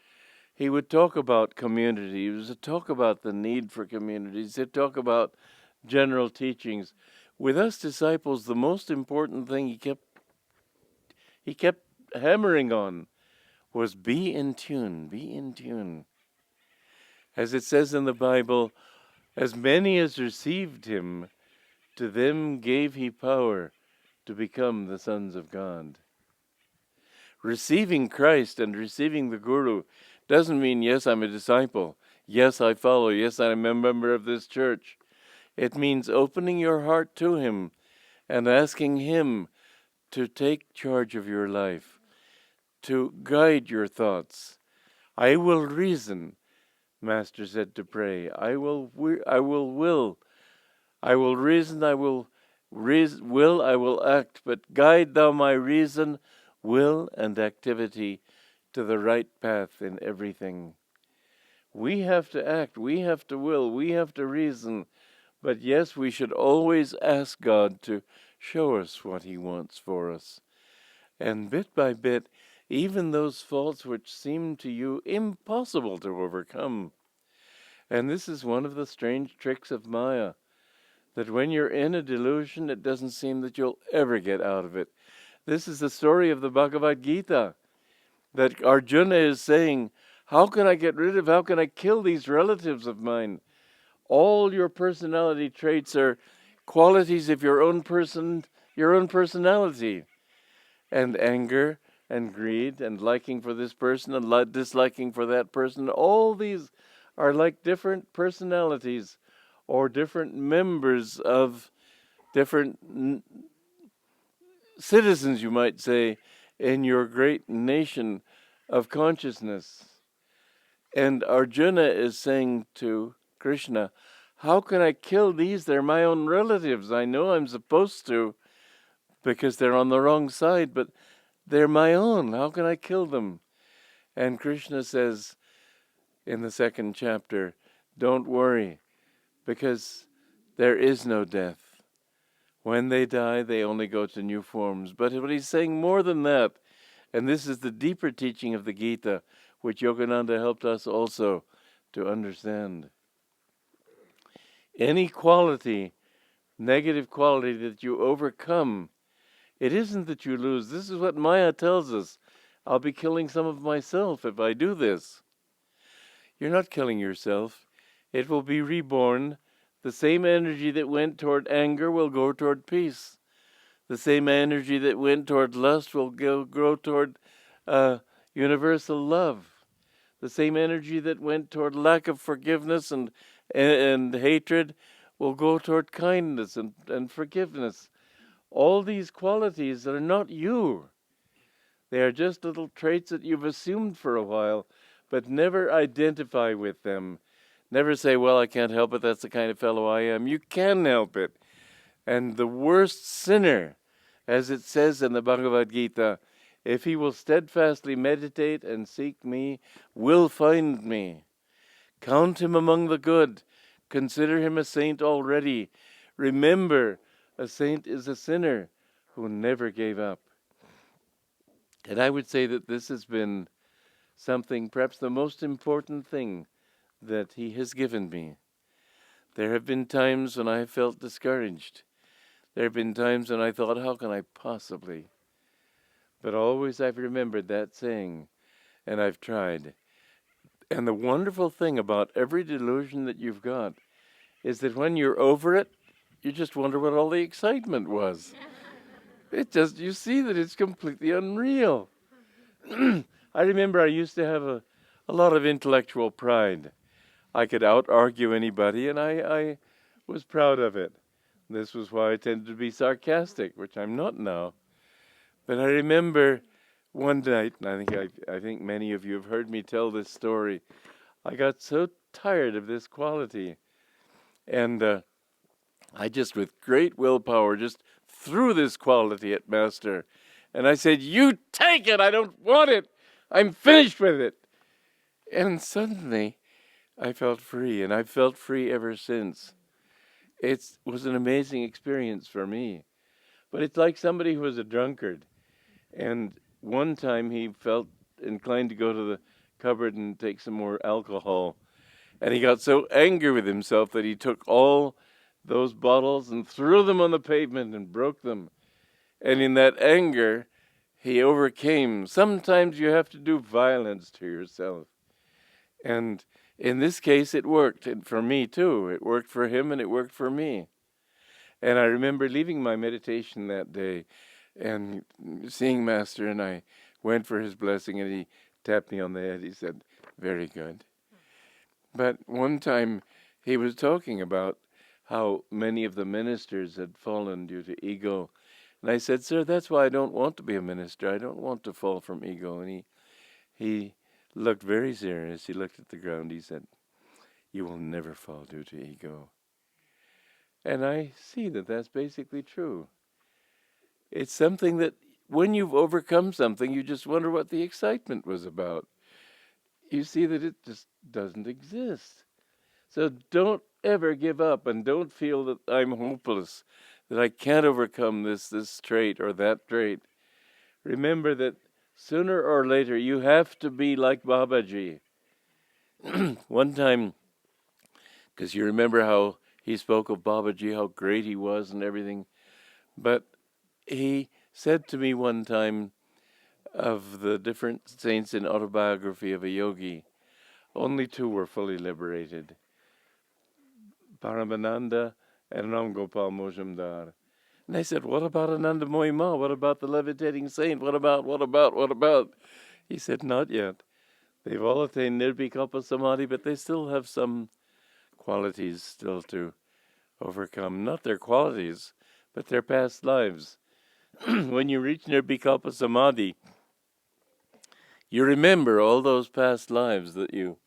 he would talk about community. He would talk about the need for communities. He'd talk about general teachings. With us disciples, the most important thing he kept hammering on was be in tune, be in tune. As it says in the Bible, as many as received him, to them gave he power to become the sons of God. Receiving Christ and receiving the Guru doesn't mean, yes, I'm a disciple. Yes, I follow. Yes, I'm a member of this church. It means opening your heart to him and asking him to take charge of your life, to guide your thoughts. I will reason, Master said to pray. I will will. I will reason, I will act, but guide thou my reason, will, and activity to the right path in everything. We have to act, we have to will, we have to reason, but yes, we should always ask God to show us what he wants for us. And bit by bit, even those faults which seem to you impossible to overcome. And this is one of the strange tricks of Maya, that when you're in a delusion, it doesn't seem that you'll ever get out of it. This is the story of the Bhagavad Gita, that Arjuna is saying, how can I kill these relatives of mine? All your personality traits are qualities of your own personality. And anger and greed and liking for this person and disliking for that person, all these are like different personalities or different members of different citizens, you might say, in your great nation of consciousness. And Arjuna is saying to Krishna, how can I kill these? They're my own relatives. I know I'm supposed to because they're on the wrong side, but they're my own. How can I kill them? And Krishna says in the second chapter, don't worry, because there is no death. When they die, they only go to new forms. But he's saying more than that, and this is the deeper teaching of the Gita, which Yogananda helped us also to understand. Any quality, negative quality that you overcome, it isn't that you lose. This is what Maya tells us. I'll be killing some of myself if I do this. You're not killing yourself. It will be reborn. The same energy that went toward anger will go toward peace. The same energy that went toward lust will grow toward universal love. The same energy that went toward lack of forgiveness and hatred will go toward kindness and forgiveness. All these qualities are not you. They are just little traits that you've assumed for a while, but never identify with them. Never say, well, I can't help it, that's the kind of fellow I am. You can help it. And the worst sinner, as it says in the Bhagavad Gita, if he will steadfastly meditate and seek me, will find me. Count him among the good. Consider him a saint already. Remember, a saint is a sinner who never gave up. And I would say that this has been something, perhaps the most important thing that he has given me. There have been times when I have felt discouraged. There have been times when I thought, how can I possibly? But always I've remembered that saying, and I've tried. And the wonderful thing about every delusion that you've got is that when you're over it, you just wonder what all the excitement was. You see that it's completely unreal. I remember I used to have a lot of intellectual pride. I could out-argue anybody, and I was proud of it. This was why I tended to be sarcastic, which I'm not now. But I remember one night, and I think many of you have heard me tell this story, I got so tired of this quality. And I just, with great willpower, just threw this quality at Master. And I said, you take it, I don't want it. I'm finished with it. And suddenly, I felt free, and I've felt free ever since. It was an amazing experience for me. But it's like somebody who was a drunkard. And one time he felt inclined to go to the cupboard and take some more alcohol. And he got so angry with himself that he took all those bottles and threw them on the pavement and broke them. And in that anger, he overcame. Sometimes you have to do violence to yourself. And in this case, it worked. And for me, too. It worked for him and it worked for me. And I remember leaving my meditation that day and seeing Master, and I went for his blessing, and he tapped me on the head. He said, very good. But one time he was talking about how many of the ministers had fallen due to ego. And I said, sir, that's why I don't want to be a minister. I don't want to fall from ego. And he looked very serious. He looked at the ground. He said, you will never fall due to ego. And I see that that's basically true. It's something that when you've overcome something, you just wonder what the excitement was about. You see that it just doesn't exist. So don't ever give up, and don't feel that I'm hopeless, that I can't overcome this trait or that trait. Remember that sooner or later you have to be like Babaji. One time, because you remember how he spoke of Babaji, how great he was and everything, but he said to me one time, of the different saints in Autobiography of a Yogi, only two were fully liberated, Paramhansa and Ram Gopal Mojumdar. And I said, what about Ananda Mohima? What about the levitating saint? What about? He said, not yet. They've all attained Nirvikalpa Samadhi, but they still have some qualities still to overcome. Not their qualities, but their past lives. When you reach Nirvikalpa Samadhi, you remember all those past lives that you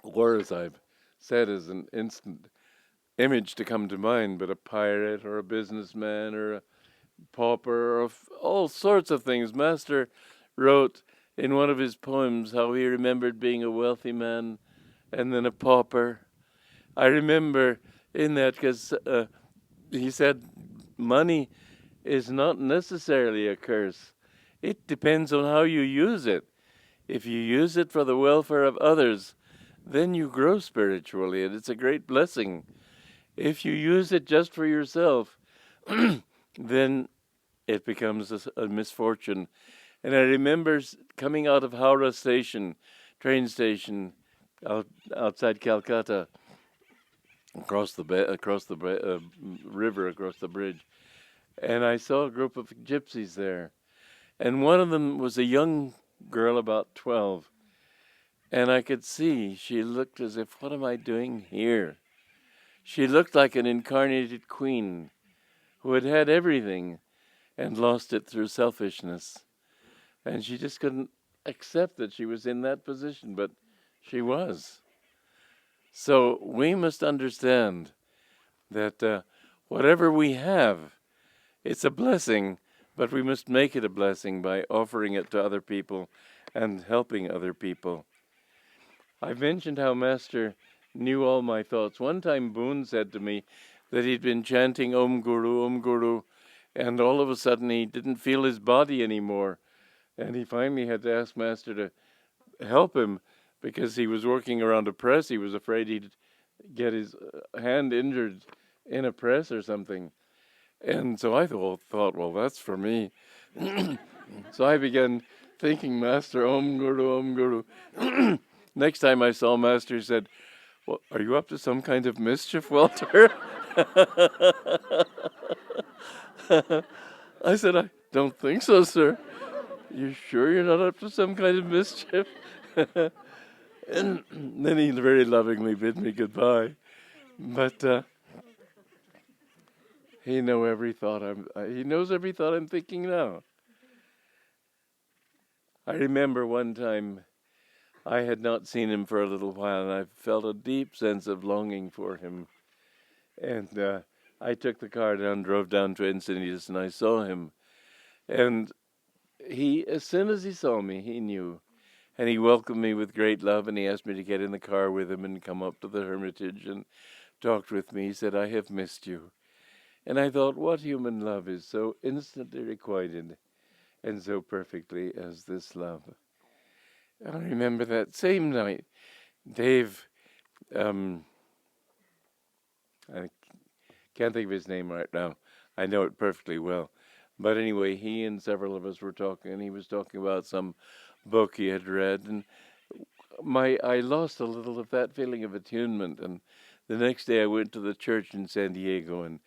were, as I've said, as an instant image to come to mind, but a pirate or a businessman or a pauper or all sorts of things. Master wrote in one of his poems how he remembered being a wealthy man and then a pauper. I remember in that because he said, money is not necessarily a curse. It depends on how you use it. If you use it for the welfare of others, then you grow spiritually, and it's a great blessing. If you use it just for yourself, then it becomes a misfortune. And I remember coming out of Howrah Station, train station, outside Calcutta, across the river, across the bridge, and I saw a group of gypsies there, and one of them was a young girl about 12, and I could see she looked as if, what am I doing here? She looked like an incarnated queen who had had everything and lost it through selfishness, and she just couldn't accept that she was in that position, but she was. So we must understand that whatever we have, it's a blessing, but we must make it a blessing by offering it to other people and helping other people. I mentioned how Master knew all my thoughts. One time Boone said to me that he'd been chanting Om Guru, and all of a sudden he didn't feel his body anymore. And he finally had to ask Master to help him because he was working around a press. He was afraid he'd get his hand injured in a press or something. And so I thought, well, that's for me. So I began thinking, Master, Om Guru. Next time I saw Master, he said, well, are you up to some kind of mischief, Walter? I said, I don't think so, sir. You sure you're not up to some kind of mischief? And then he very lovingly bid me goodbye. But he knows every thought I'm thinking now. I remember one time I had not seen him for a little while, and I felt a deep sense of longing for him. And I took the car down, drove down to Encinitas, and I saw him. And he, as soon as he saw me, he knew. And he welcomed me with great love, and he asked me to get in the car with him and come up to the Hermitage and talked with me. He said, I have missed you. And I thought, what human love is so instantly requited and so perfectly as this love? I remember that same night, Dave, I can't think of his name right now. I know it perfectly well. But anyway, he and several of us were talking, and he was talking about some book he had read, and I lost a little of that feeling of attunement. And the next day I went to the church in San Diego and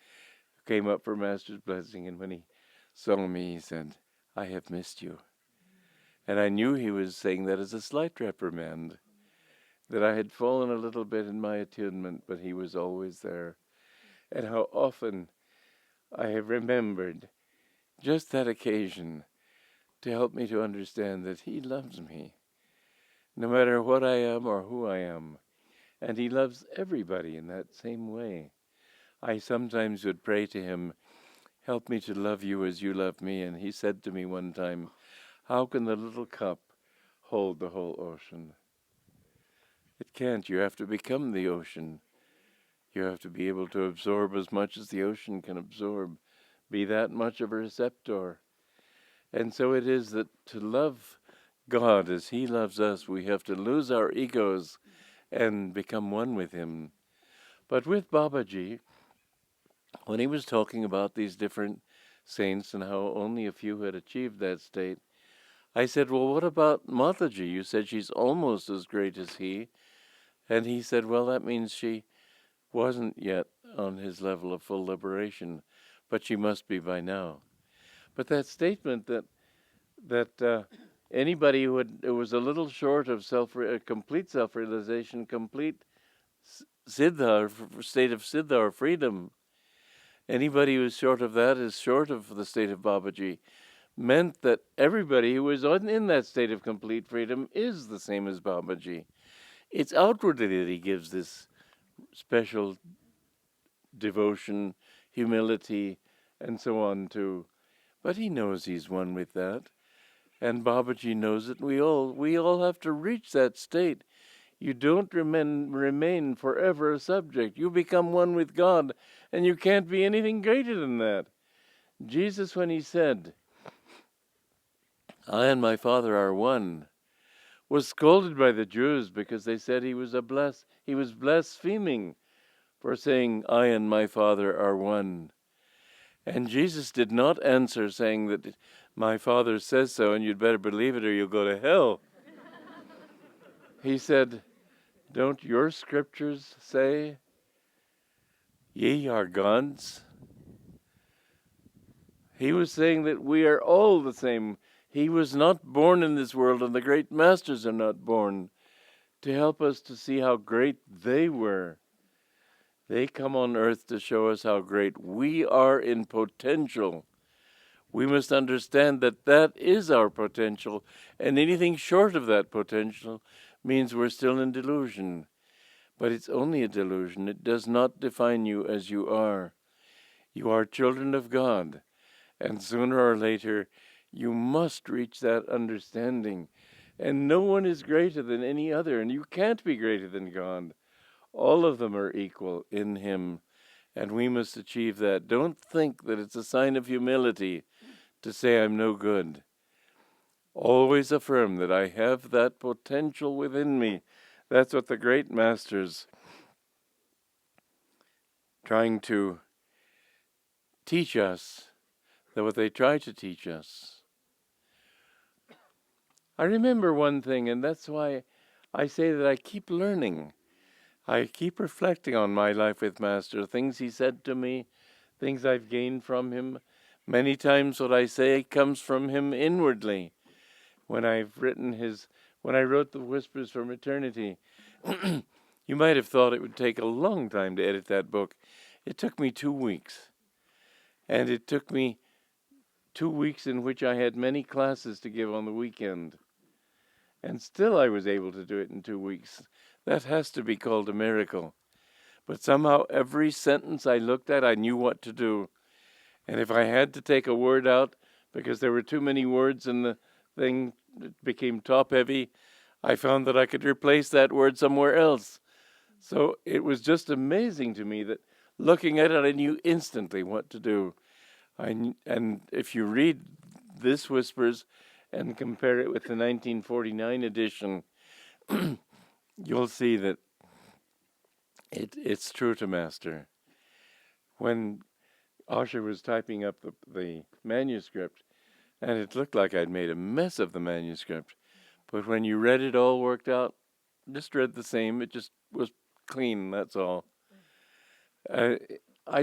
came up for Master's blessing, and when he saw me, he said, I have missed you. And I knew he was saying that as a slight reprimand, that I had fallen a little bit in my attunement, but he was always there. And how often I have remembered just that occasion to help me to understand that he loves me, no matter what I am or who I am. And he loves everybody in that same way. I sometimes would pray to him, help me to love you as you love me. And he said to me one time, how can the little cup hold the whole ocean? It can't. You have to become the ocean. You have to be able to absorb as much as the ocean can absorb, be that much of a receptor. And so it is that to love God as he loves us, we have to lose our egos and become one with him. But with Babaji, when he was talking about these different saints and how only a few had achieved that state, I said, well, what about Mataji? You said she's almost as great as he. And he said, well, that means she wasn't yet on his level of full liberation, but she must be by now. But that statement that anybody who was a little short of complete self-realization, complete siddha, or state of siddha or freedom, anybody who is short of that is short of the state of Babaji, meant that everybody who is in that state of complete freedom is the same as Babaji. It's outwardly that he gives this special devotion, humility, and so on too. But he knows he's one with that. And Babaji knows it. We all have to reach that state. You don't remain forever a subject. You become one with God, and you can't be anything greater than that. Jesus, when he said, I and my Father are one, was scolded by the Jews because they said he was blaspheming for saying, I and my Father are one. And Jesus did not answer saying that my Father says so and you'd better believe it or you'll go to hell. He said, don't your scriptures say, ye are gods? He was saying that we are all the same. He was not born in this world, and the great masters are not born to help us to see how great they were. They come on earth to show us how great we are in potential. We must understand that that is our potential, and anything short of that potential means we're still in delusion. But it's only a delusion. It does not define you as you are. You are children of God, and sooner or later you must reach that understanding. And no one is greater than any other, and you can't be greater than God. All of them are equal in him, and we must achieve that. Don't think that it's a sign of humility to say I'm no good. Always affirm that I have that potential within me. That's what the great masters trying to teach us, that what they try to teach us. I remember one thing, and that's why I say that I keep learning. I keep reflecting on my life with Master, things he said to me, things I've gained from him. Many times what I say comes from him inwardly. When I wrote the Whispers from Eternity, you might have thought it would take a long time to edit that book. It took me 2 weeks. And it took me 2 weeks in which I had many classes to give on the weekend. And still I was able to do it in 2 weeks. That has to be called a miracle. But somehow every sentence I looked at, I knew what to do. And if I had to take a word out, because there were too many words in the thing, it became top-heavy, I found that I could replace that word somewhere else. So it was just amazing to me that looking at it, I knew instantly what to do. And if you read this Whispers and compare it with the 1949 edition, you'll see that it's true to Master. When Osher was typing up the manuscript, and it looked like I'd made a mess of the manuscript, but when you read it all worked out, just read the same, it just was clean, that's all. I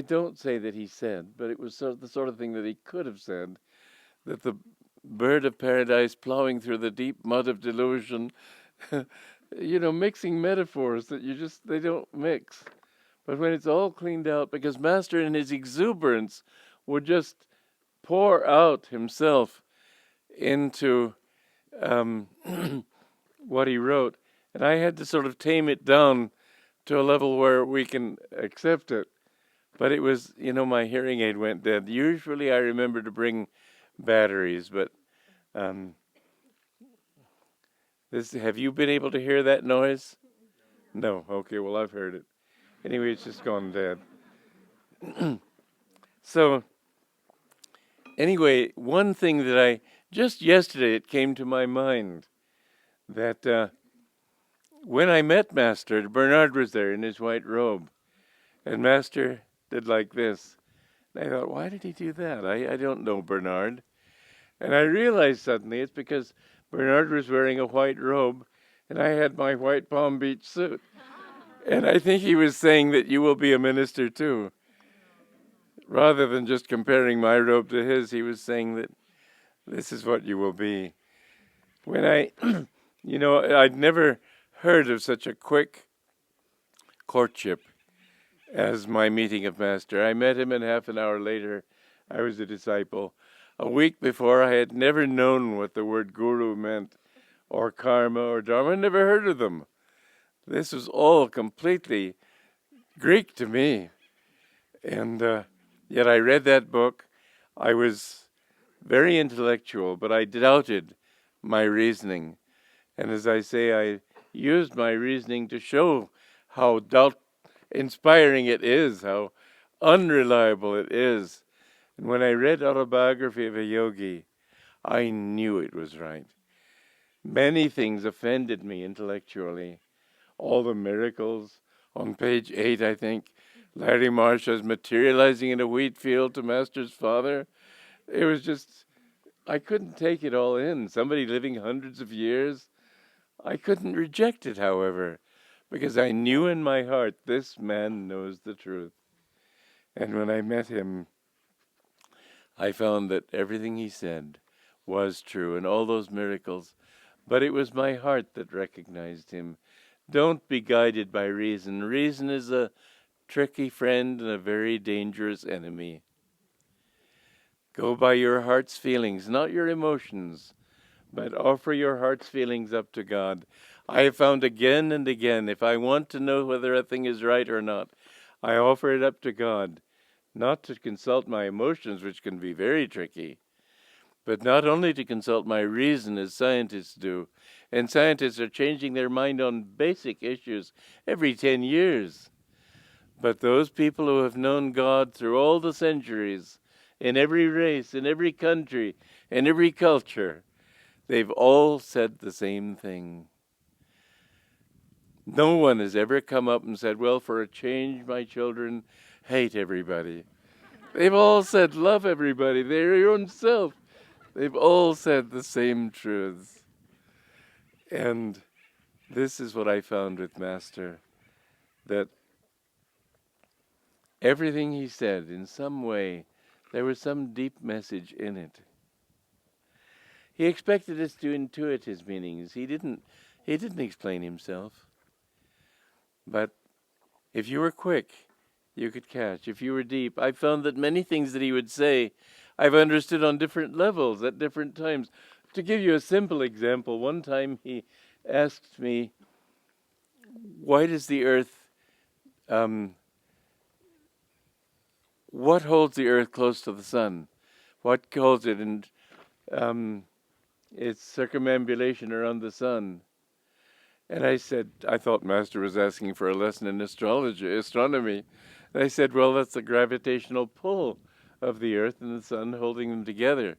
don't say that he said, but it was the sort of thing that he could have said, that the bird of paradise plowing through the deep mud of delusion, mixing metaphors that they don't mix. But when it's all cleaned out, because Master in his exuberance would just pour out himself into what he wrote, and I had to sort of tame it down to a level where we can accept it. But it was, my hearing aid went dead. Usually I remember to bring batteries, but have you been able to hear that noise? No. Okay, well, I've heard it. Anyway, it's just gone dead. So, anyway, one thing that just yesterday it came to my mind that when I met Master, Bernard was there in his white robe, and Master did like this. And I thought, why did he do that? I don't know Bernard. And I realized suddenly it's because Bernard was wearing a white robe, and I had my white Palm Beach suit. And I think he was saying that you will be a minister too. Rather than just comparing my robe to his, he was saying that this is what you will be. When I'd never heard of such a quick courtship as my meeting of Master. I met him, and half an hour later, I was a disciple. A week before, I had never known what the word guru meant, or karma, or dharma. I never heard of them. This was all completely Greek to me. And yet I read that book. I was very intellectual, but I doubted my reasoning. And as I say, used my reasoning to show how doubt-inspiring it is, how unreliable it is. And when I read Autobiography of a Yogi, I knew it was right. Many things offended me intellectually. All the miracles on page 8, I think, Larry Marshall's materializing in a wheat field to Master's father. It was just, I couldn't take it all in. Somebody living hundreds of years. I couldn't reject it, however, because I knew in my heart, this man knows the truth. And when I met him, I found that everything he said was true, and all those miracles. But it was my heart that recognized him. Don't be guided by reason. Reason is a tricky friend and a very dangerous enemy. Go by your heart's feelings, not your emotions, but offer your heart's feelings up to God. I have found again and again, if I want to know whether a thing is right or not, I offer it up to God, not to consult my emotions, which can be very tricky, but not only to consult my reason as scientists do. And scientists are changing their mind on basic issues every 10 years. But those people who have known God through all the centuries, in every race, in every country, in every culture, they've all said the same thing. No one has ever come up and said, well, for a change, my children, hate everybody. They've all said, love everybody. They're your own self. They've all said the same truths. And this is what I found with Master, that everything he said, in some way, there was some deep message in it. He expected us to intuit his meanings. He didn't explain himself. But if you were quick, you could catch. If you were deep, I found that many things that he would say, I've understood on different levels at different times. To give you a simple example, one time he asked me, why does the earth, what holds the earth close to the sun? What holds it in its circumambulation around the sun? And I said, I thought Master was asking for a lesson in astronomy. And I said, well, that's the gravitational pull of the earth and the sun holding them together.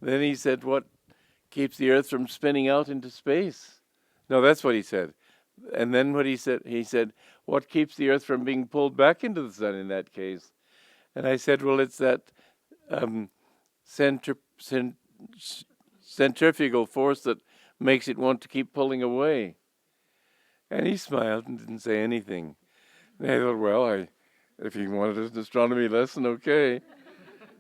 Then he said, what keeps the earth from spinning out into space? No, that's what he said. And then what he said, what keeps the earth from being pulled back into the sun in that case? And I said, well, it's that centrifugal force that makes it want to keep pulling away. And he smiled and didn't say anything. And I thought, well, if he wanted an astronomy lesson, okay.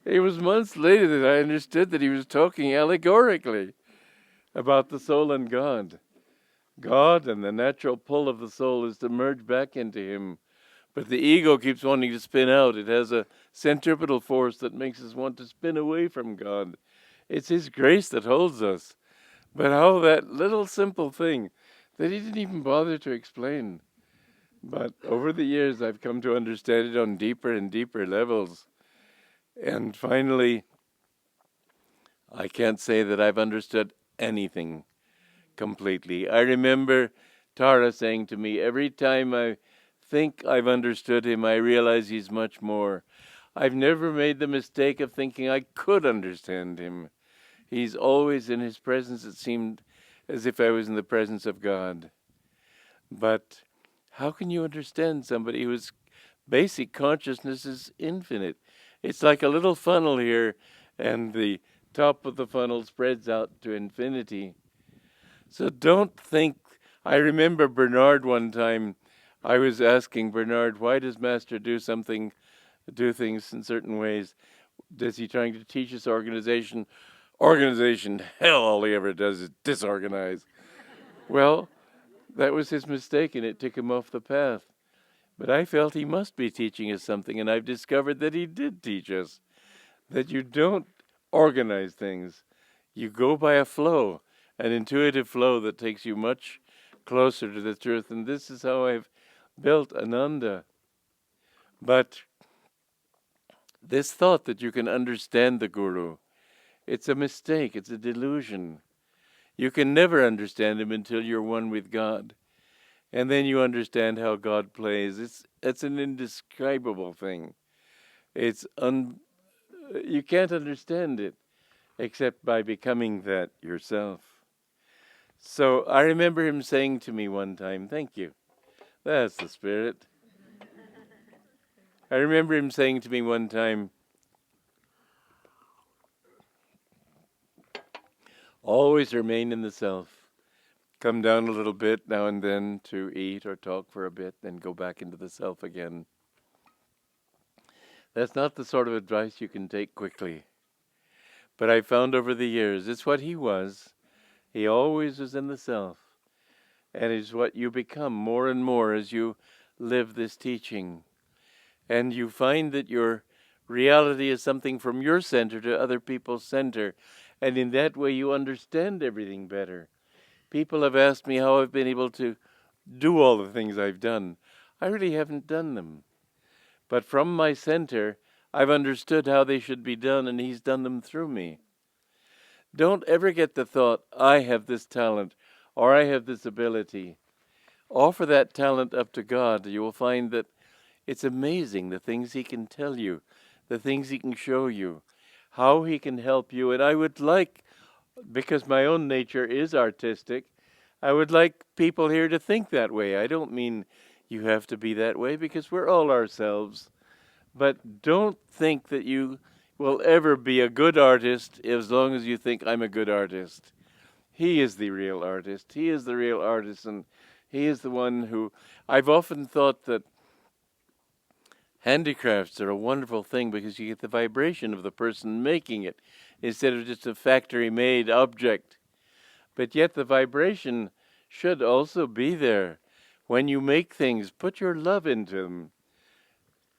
It was months later that I understood that he was talking allegorically about the soul and God. God and the natural pull of the soul is to merge back into him. But the ego keeps wanting to spin out. It has a centripetal force that makes us want to spin away from God. It's his grace that holds us. But how that little simple thing that he didn't even bother to explain. But over the years, I've come to understand it on deeper and deeper levels. And finally, I can't say that I've understood anything completely. I remember Tara saying to me, every time I think I've understood him, I realize he's much more. I've never made the mistake of thinking I could understand him. He's always in his presence. It seemed as if I was in the presence of God. But how can you understand somebody whose basic consciousness is infinite? It's like a little funnel here, and the top of the funnel spreads out to infinity. So don't think. I remember Bernard one time, I was asking Bernard, why does Master do things in certain ways? Is he trying to teach us organization? Organization, hell, all he ever does is disorganize. Well, that was his mistake, and it took him off the path. But I felt he must be teaching us something, and I've discovered that he did teach us that you don't organize things. You go by a flow, an intuitive flow that takes you much closer to the truth. And this is how I've built Ananda. But this thought that you can understand the Guru, it's a mistake, it's a delusion. You can never understand him until you're one with God. And then you understand how God plays. It's an indescribable thing. You can't understand it except by becoming that yourself. So I remember him saying to me one time, thank you. That's the spirit. I remember him saying to me one time, always remain in the self. Come down a little bit now and then to eat or talk for a bit, then go back into the self again. That's not the sort of advice you can take quickly. But I found over the years, it's what he was. He always was in the self. And it's what you become more and more as you live this teaching. And you find that your reality is something from your center to other people's center. And in that way you understand everything better. People have asked me how I've been able to do all the things I've done. I really haven't done them. But from my center, I've understood how they should be done, and he's done them through me. Don't ever get the thought, I have this talent, or I have this ability. Offer that talent up to God. You will find that it's amazing the things he can tell you, the things he can show you, how he can help you. And I would like, because my own nature is artistic, I would like people here to think that way. I don't mean you have to be that way, because we're all ourselves. But don't think that you will ever be a good artist as long as you think I'm a good artist. He is the real artist. He is the real artisan. He is the one who... I've often thought that handicrafts are a wonderful thing because you get the vibration of the person making it instead of just a factory-made object. But yet the vibration should also be there. When you make things, put your love into them.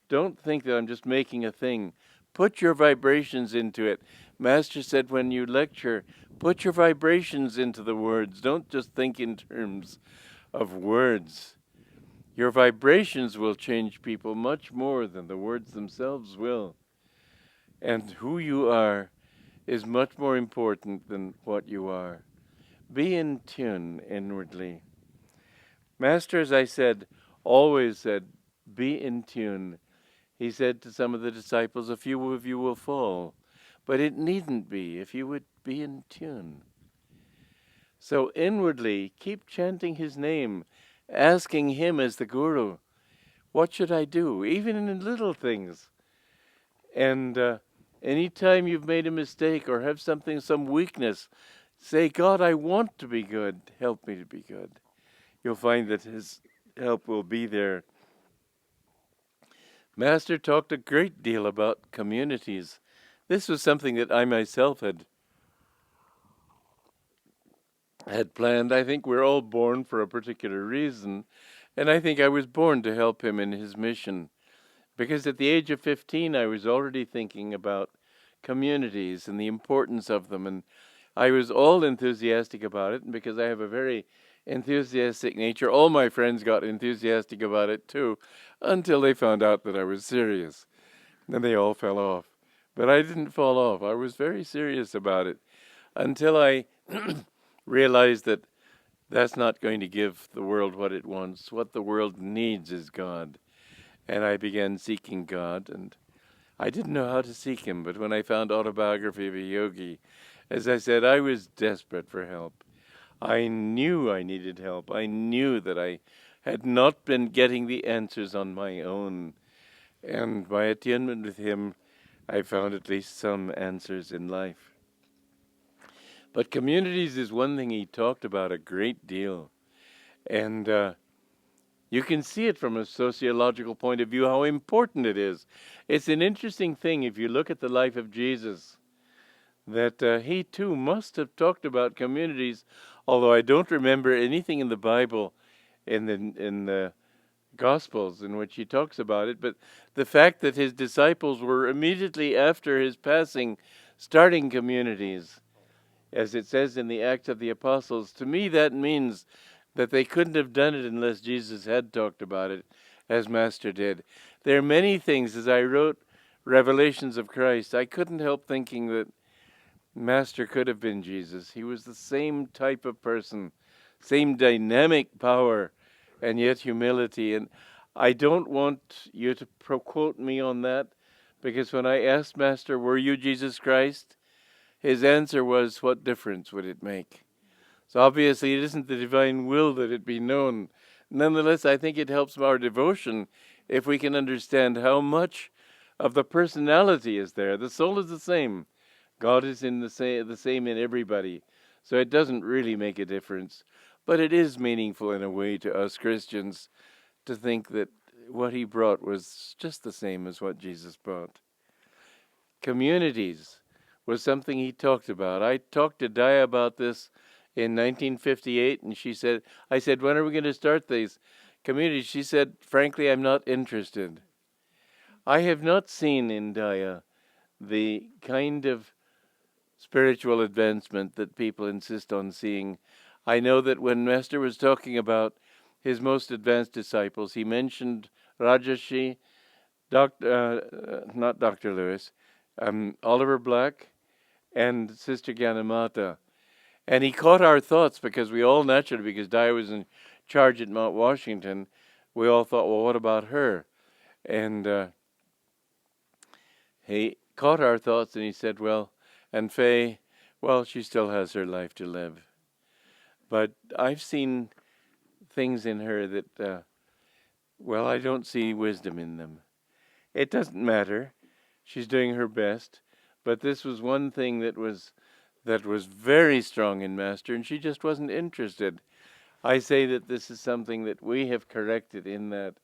Don't think that I'm just making a thing. Put your vibrations into it. Master said when you lecture, put your vibrations into the words. Don't just think in terms of words. Your vibrations will change people much more than the words themselves will. And who you are is much more important than what you are. Be in tune inwardly. Master, as I said, always said, be in tune. He said to some of the disciples, a few of you will fall, but it needn't be if you would be in tune. So inwardly, keep chanting his name, asking him as the guru, what should I do, even in little things? And anytime you've made a mistake or have some weakness, say, God, I want to be good. Help me to be good. You'll find that his help will be there. Master talked a great deal about communities. This was something that I myself had planned. I think we're all born for a particular reason, and I think I was born to help him in his mission. Because at the age of 15, I was already thinking about communities and the importance of them, and I was all enthusiastic about it, and because I have a very enthusiastic nature, all my friends got enthusiastic about it too, until they found out that I was serious. Then they all fell off. But I didn't fall off. I was very serious about it until I realized that that's not going to give the world what it wants. What the world needs is God. And I began seeking God, and I didn't know how to seek him, but when I found Autobiography of a Yogi, as I said, I was desperate for help. I knew I needed help. I knew that I had not been getting the answers on my own. And by attunement with him, I found at least some answers in life. But communities is one thing he talked about a great deal. And you can see it from a sociological point of view, how important it is. It's an interesting thing if you look at the life of Jesus, that he too must have talked about communities, although I don't remember anything in the Bible, in the Gospels, in which he talks about it. But the fact that his disciples were immediately after his passing starting communities, as it says in the Acts of the Apostles, to me that means that they couldn't have done it unless Jesus had talked about it, as Master did. There are many things, as I wrote Revelations of Christ, I couldn't help thinking that Master could have been Jesus. He was the same type of person, same dynamic power, and yet humility. And I don't want you to quote me on that, because when I asked Master, were you Jesus Christ? His answer was, what difference would it make? So obviously it isn't the divine will that it be known. Nonetheless, I think it helps our devotion if we can understand how much of the personality is there. The soul is the same. God is in the same in everybody. So it doesn't really make a difference. But it is meaningful in a way to us Christians to think that what he brought was just the same as what Jesus brought. Communities was something he talked about. I talked to Daya about this in 1958, and I said, when are we going to start these communities? She said, frankly, I'm not interested. I have not seen in Daya the kind of spiritual advancement that people insist on seeing. I know that when Master was talking about his most advanced disciples, he mentioned Rajarshi, not Dr. Lewis, Oliver Black, and Sister Gyanamata. And he caught our thoughts because we all naturally, because Daya was in charge at Mount Washington, we all thought, well, what about her? And he caught our thoughts and he said, well, and Faye, well, she still has her life to live. But I've seen things in her that, well, I don't see wisdom in them. It doesn't matter. She's doing her best. But this was one thing that was very strong in Master, and she just wasn't interested. I say that this is something that we have corrected in that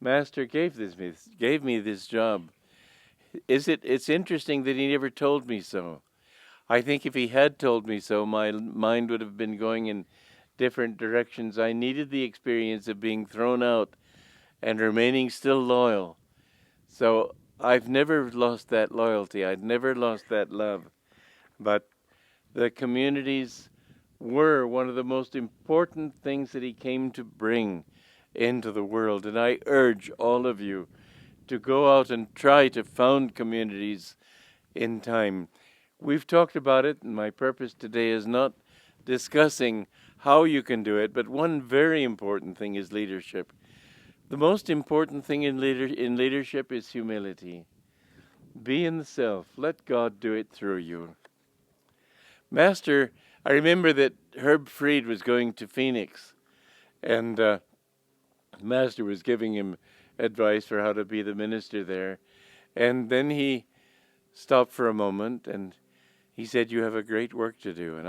Master gave me this job. It's interesting that he never told me so. I think if he had told me so, my mind would have been going in different directions. I needed the experience of being thrown out and remaining still loyal. So I've never lost that loyalty. I'd never lost that love. But the communities were one of the most important things that he came to bring into the world. And I urge all of you to go out and try to found communities in time. We've talked about it, and my purpose today is not discussing how you can do it, but one very important thing is leadership. The most important thing in leadership is humility. Be in the self. Let God do it through you. Master, I remember that Herb Fried was going to Phoenix, and Master was giving him advice for how to be the minister there. And then he stopped for a moment, and he said, you have a great work to do. And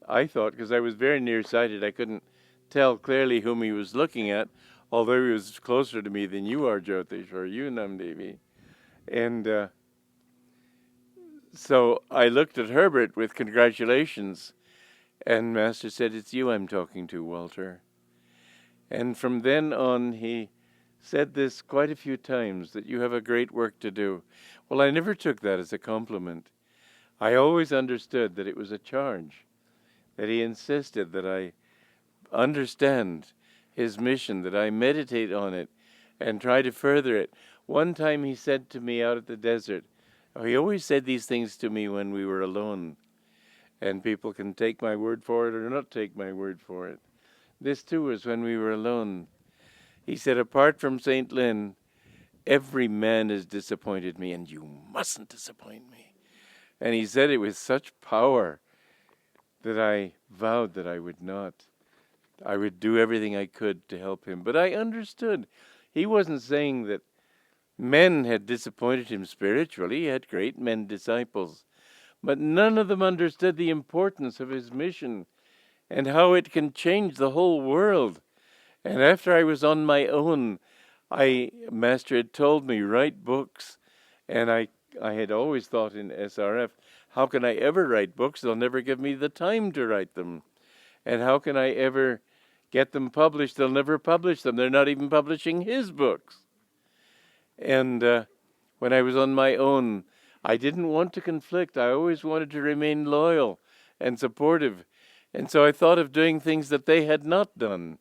I thought, because I was very nearsighted, I couldn't tell clearly whom he was looking at, although he was closer to me than you are, Jyotish, or you, Namdevi. And so I looked at Herbert with congratulations, and Master said, it's you I'm talking to, Walter. And from then on, he said this quite a few times, that you have a great work to do. Well, I never took that as a compliment. I always understood that it was a charge, that he insisted that I understand his mission, that I meditate on it and try to further it. One time he said to me out at the desert, he always said these things to me when we were alone, and people can take my word for it or not take my word for it. This too was when we were alone. He said, apart from St. Lynn, every man has disappointed me, and you mustn't disappoint me. And he said it with such power that I vowed that I would not. I would do everything I could to help him. But I understood. He wasn't saying that men had disappointed him spiritually. He had great men disciples. But none of them understood the importance of his mission and how it can change the whole world. And after I was on my own, Master had told me, write books. And I had always thought in SRF, how can I ever write books? They'll never give me the time to write them. And how can I ever get them published? They'll never publish them. They're not even publishing his books. And when I was on my own, I didn't want to conflict. I always wanted to remain loyal and supportive. And so I thought of doing things that they had not done.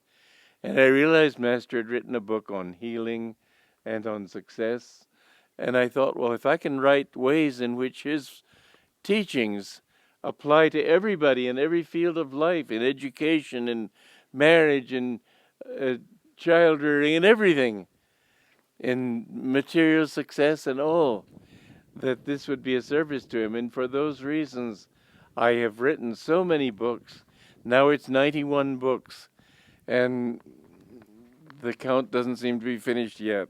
And I realized Master had written a book on healing and on success. And I thought, well, if I can write ways in which his teachings apply to everybody in every field of life, in education, in marriage, in child rearing, in everything, in material success and all, that this would be a service to him. And for those reasons, I have written so many books. Now it's 91 books, and the count doesn't seem to be finished yet.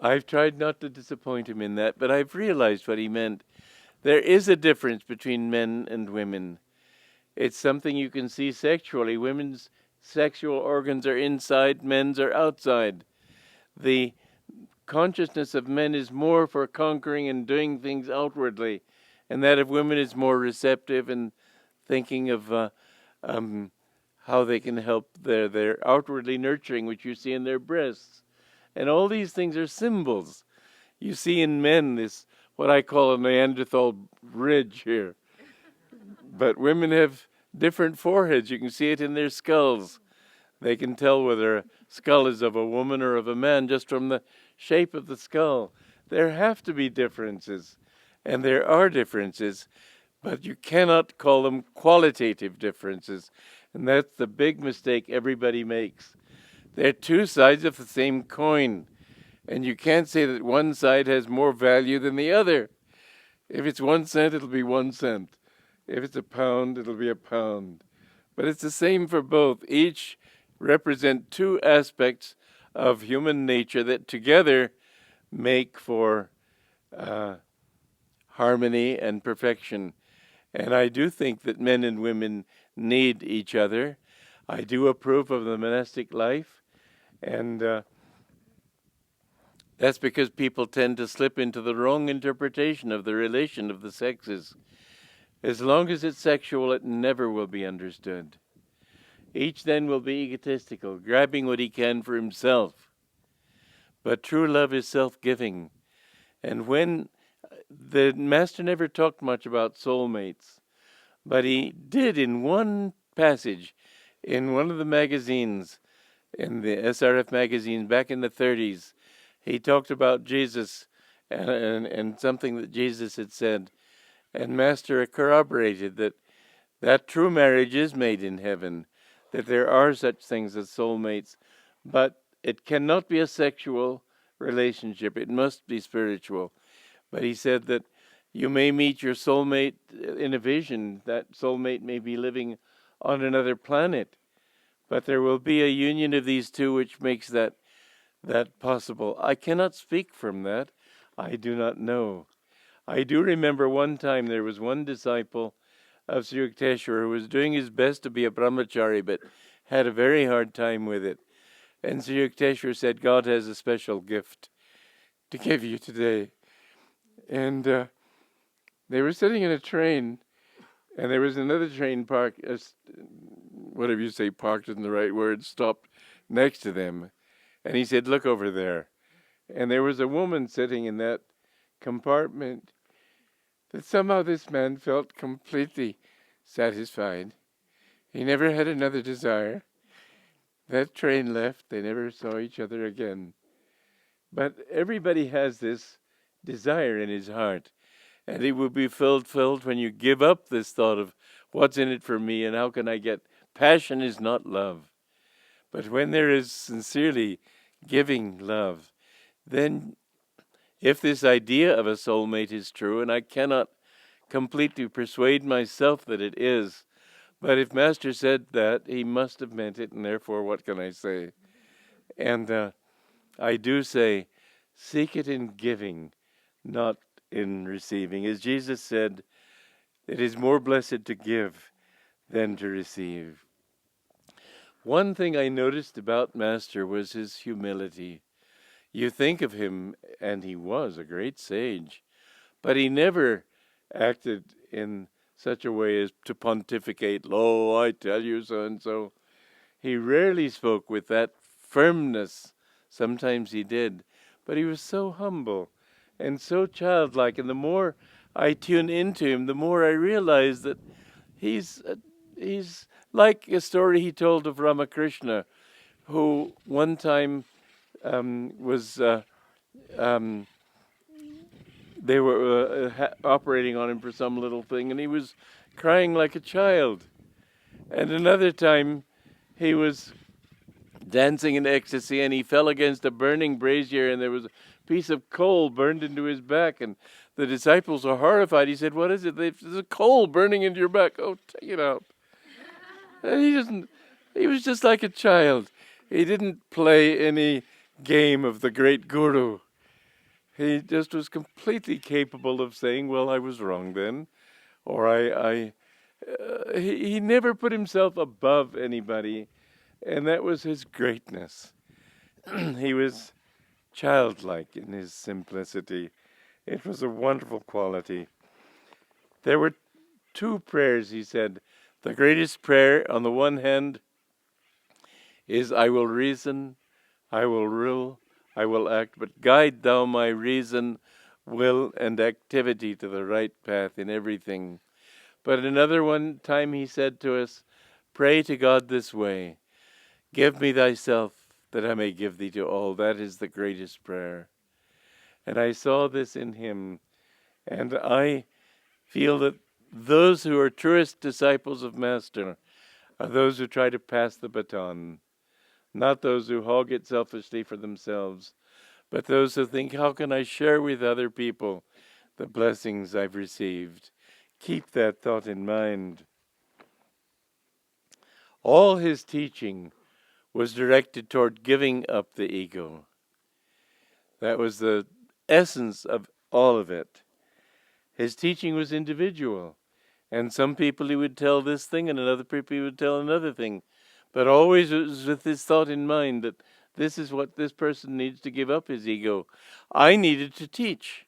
I've tried not to disappoint him in that, but I've realized what he meant. There is a difference between men and women. It's something you can see sexually. Women's sexual organs are inside, men's are outside. The consciousness of men is more for conquering and doing things outwardly, and that of women is more receptive and thinking of how they can help their outwardly nurturing, which you see in their breasts. And all these things are symbols. You see in men this, what I call a Neanderthal ridge here. But women have different foreheads. You can see it in their skulls. They can tell whether a skull is of a woman or of a man just from the shape of the skull. There have to be differences, and there are differences, but you cannot call them qualitative differences. And that's the big mistake everybody makes. They're two sides of the same coin, and you can't say that one side has more value than the other. If it's 1 cent, it'll be 1 cent. If it's a pound, it'll be a pound. But it's the same for both. Each represent two aspects of human nature that together make for harmony and perfection. And I do think that men and women need each other. I do approve of the monastic life, and that's because people tend to slip into the wrong interpretation of the relation of the sexes. As long as it's sexual, it never will be understood. Each then will be egotistical, grabbing what he can for himself. But true love is self-giving. And when the Master never talked much about soulmates, but he did in one passage in one of the magazines, in the SRF magazine back in the 30s, he talked about Jesus and something that Jesus had said. And Master corroborated that true marriage is made in heaven, that there are such things as soulmates, but it cannot be a sexual relationship. It must be spiritual. But he said that you may meet your soulmate in a vision. That soulmate may be living on another planet. But there will be a union of these two which makes that possible. I cannot speak from that. I do not know. I do remember one time there was one disciple of Sri Yukteswar who was doing his best to be a brahmachari, but had a very hard time with it. And Sri Yukteswar said, God has a special gift to give you today. And they were sitting in a train, and there was another train parked, whatever you say, parked isn't the right word, stopped next to them. And he said, look over there. And there was a woman sitting in that compartment that somehow this man felt completely satisfied. He never had another desire. That train left. They never saw each other again. But everybody has this desire in his heart. And it will be filled when you give up this thought of what's in it for me and how can I get. Passion is not love. But when there is sincerely giving love, then if this idea of a soulmate is true, and I cannot completely persuade myself that it is, but if Master said that, he must have meant it, and therefore what can I say? And I do say, seek it in giving, not in receiving. As Jesus said, it is more blessed to give than to receive. One thing I noticed about Master was his humility. You think of him, and he was a great sage, but he never acted in such a way as to pontificate, lo, I tell you so and so. He rarely spoke with that firmness. Sometimes he did, but he was so humble and so childlike, and the more I tune into him, the more I realize that he's like a story he told of Ramakrishna, who one time the they were operating on him for some little thing, and he was crying like a child. And another time, he was dancing in ecstasy, and he fell against a burning brazier, and there was a piece of coal burned into his back, and the disciples were horrified. He said, "What is it? There's a coal burning into your back. Oh, take it out." And he was just like a child. He didn't play any game of the great guru. He just was completely capable of saying, "Well, I was wrong then," or he never put himself above anybody, and that was his greatness. He was childlike in his simplicity. It was a wonderful quality. There were two prayers, he said. The greatest prayer, on the one hand, is, "I will reason, I will rule, I will act, but guide thou my reason, will, and activity to the right path in everything." But another one time he said to us, "Pray to God this way, give me thyself, that I may give thee to all." That is the greatest prayer. And I saw this in him, and I feel that those who are truest disciples of Master are those who try to pass the baton, not those who hog it selfishly for themselves, but those who think, how can I share with other people the blessings I've received? Keep that thought in mind. All his teaching was directed toward giving up the ego. That was the essence of all of it. His teaching was individual, and some people he would tell this thing, and other people he would tell another thing, but always it was with this thought in mind that this is what this person needs to give up his ego. I needed to teach.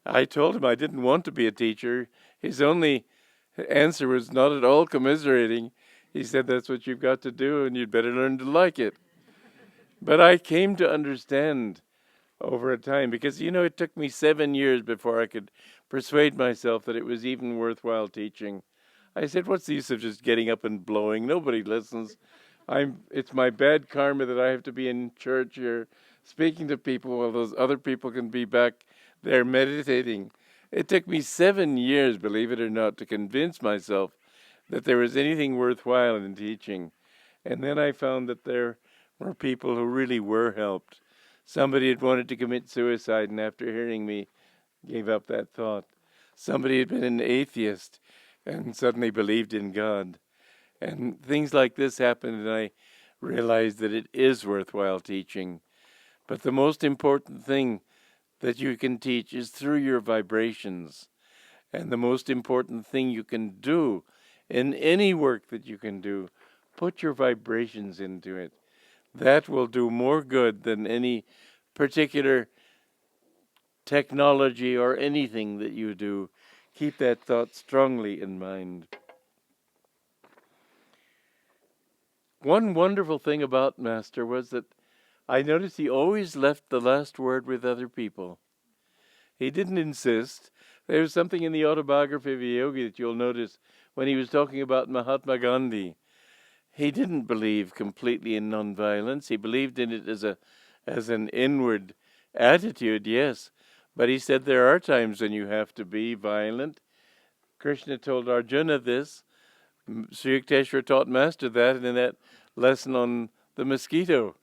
I told him I didn't want to be a teacher. His only answer was not at all commiserating. He said, "That's what you've got to do, and you'd better learn to like it." But I came to understand over a time, because, it took me 7 years before I could persuade myself that it was even worthwhile teaching. I said, what's the use of just getting up and blowing? Nobody listens. It's my bad karma that I have to be in church here speaking to people while those other people can be back there meditating. It took me 7 years, believe it or not, to convince myself that there was anything worthwhile in teaching. And then I found that there were people who really were helped. Somebody had wanted to commit suicide, and after hearing me, gave up that thought. Somebody had been an atheist and suddenly believed in God. And things like this happened, and I realized that it is worthwhile teaching. But the most important thing that you can teach is through your vibrations. And the most important thing you can do in any work that you can do, put your vibrations into it. That will do more good than any particular technology or anything that you do. Keep that thought strongly in mind. One wonderful thing about Master was that I noticed he always left the last word with other people. He didn't insist. There was something in the autobiography of a yogi that you'll notice when he was talking about Mahatma Gandhi. He didn't believe completely in nonviolence. He believed in it as an inward attitude, yes. But he said there are times when you have to be violent. Krishna told Arjuna this. Sri Yukteswar taught Master that in that lesson on the mosquito.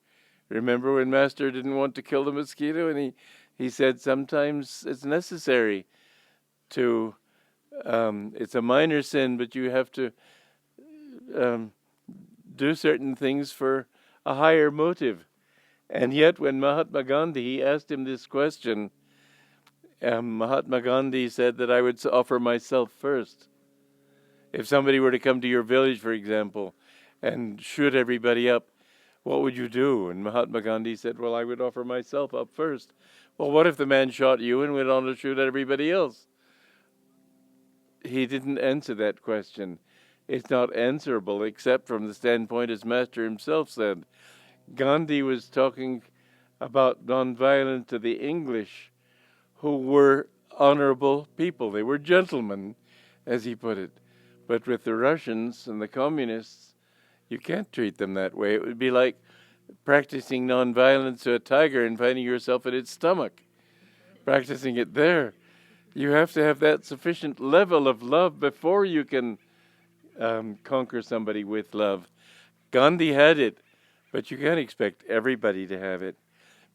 Remember when Master didn't want to kill the mosquito, and he said sometimes it's necessary to, it's a minor sin, but you have to do certain things for a higher motive. And yet when Mahatma Gandhi, he asked him this question, Mahatma Gandhi said that I would offer myself first. If somebody were to come to your village, for example, and shoot everybody up, what would you do? And Mahatma Gandhi said, well, I would offer myself up first. Well, what if the man shot you and went on to shoot everybody else? He didn't answer that question. It's not answerable except from the standpoint, as Master himself said. Gandhi was talking about nonviolence to the English, who were honorable people. They were gentlemen, as he put it. But with the Russians and the communists, you can't treat them that way. It would be like practicing nonviolence to a tiger and finding yourself in its stomach, practicing it there. You have to have that sufficient level of love before you can conquer somebody with love. Gandhi had it, but you can't expect everybody to have it.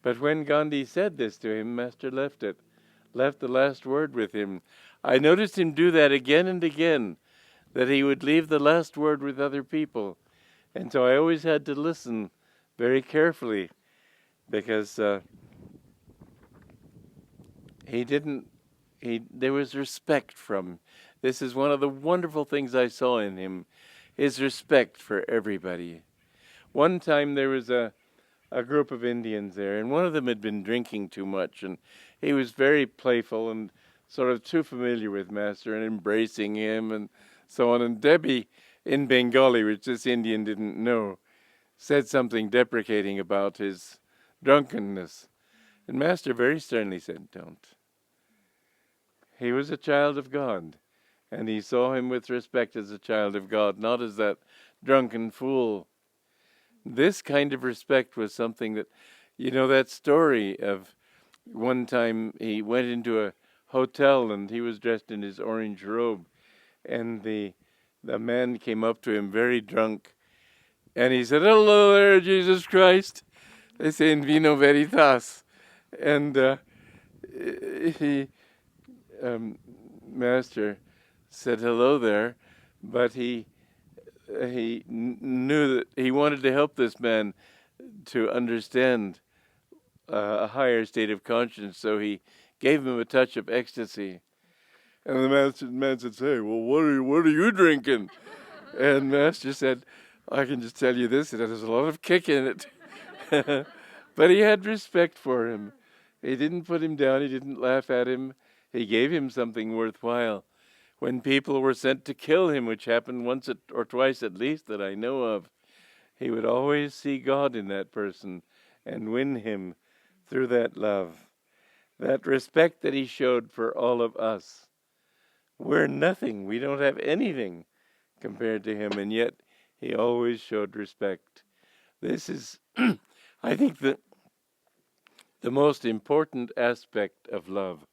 But when Gandhi said this to him, Master left the last word with him. I noticed him do that again and again, that he would leave the last word with other people. And so I always had to listen very carefully, because there was respect from him. This is one of the wonderful things I saw in him, his respect for everybody. One time there was a group of Indians there, and one of them had been drinking too much, and he was very playful and sort of too familiar with Master and embracing him and so on. And Debbie, in Bengali, which this Indian didn't know, said something deprecating about his drunkenness. And Master very sternly said, "Don't." He was a child of God, and he saw him with respect as a child of God, not as that drunken fool. This kind of respect was something that, that story of one time he went into a hotel and he was dressed in his orange robe, and the man came up to him very drunk, and he said, "Hello there, Jesus Christ." They say in vino veritas. And Master said hello there, but he knew that he wanted to help this man to understand a higher state of conscience, so he gave him a touch of ecstasy. And the man said, "Say, well, what are you drinking?" And Master said, "I can just tell you this, that there's a lot of kick in it." But he had respect for him. He didn't put him down. He didn't laugh at him. He gave him something worthwhile. When people were sent to kill him, which happened once or twice at least that I know of, he would always see God in that person and win him through that love. That respect that he showed for all of us. We're nothing. We don't have anything compared to him, and yet he always showed respect. This is, I think, the most important aspect of love.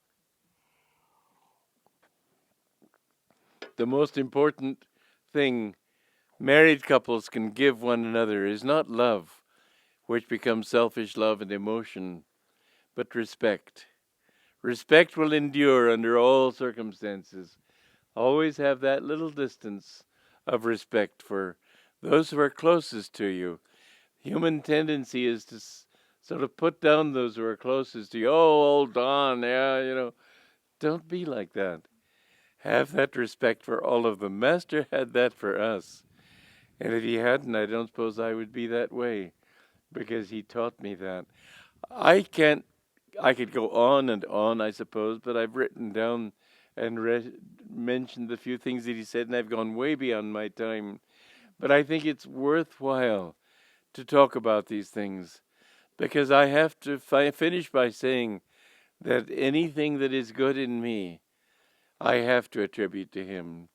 The most important thing married couples can give one another is not love, which becomes selfish love and emotion, but respect. Respect will endure under all circumstances. Always have that little distance of respect for those who are closest to you. Human tendency is to sort of put down those who are closest to you. "Oh, old Don, yeah, Don't be like that. Have that respect for all of them. Master had that for us. And if he hadn't, I don't suppose I would be that way, because he taught me that. I could go on and on, I suppose, but I've written down and mentioned the few things that he said, and I've gone way beyond my time. But I think it's worthwhile to talk about these things, because I have to finish by saying that anything that is good in me, I have to attribute to him.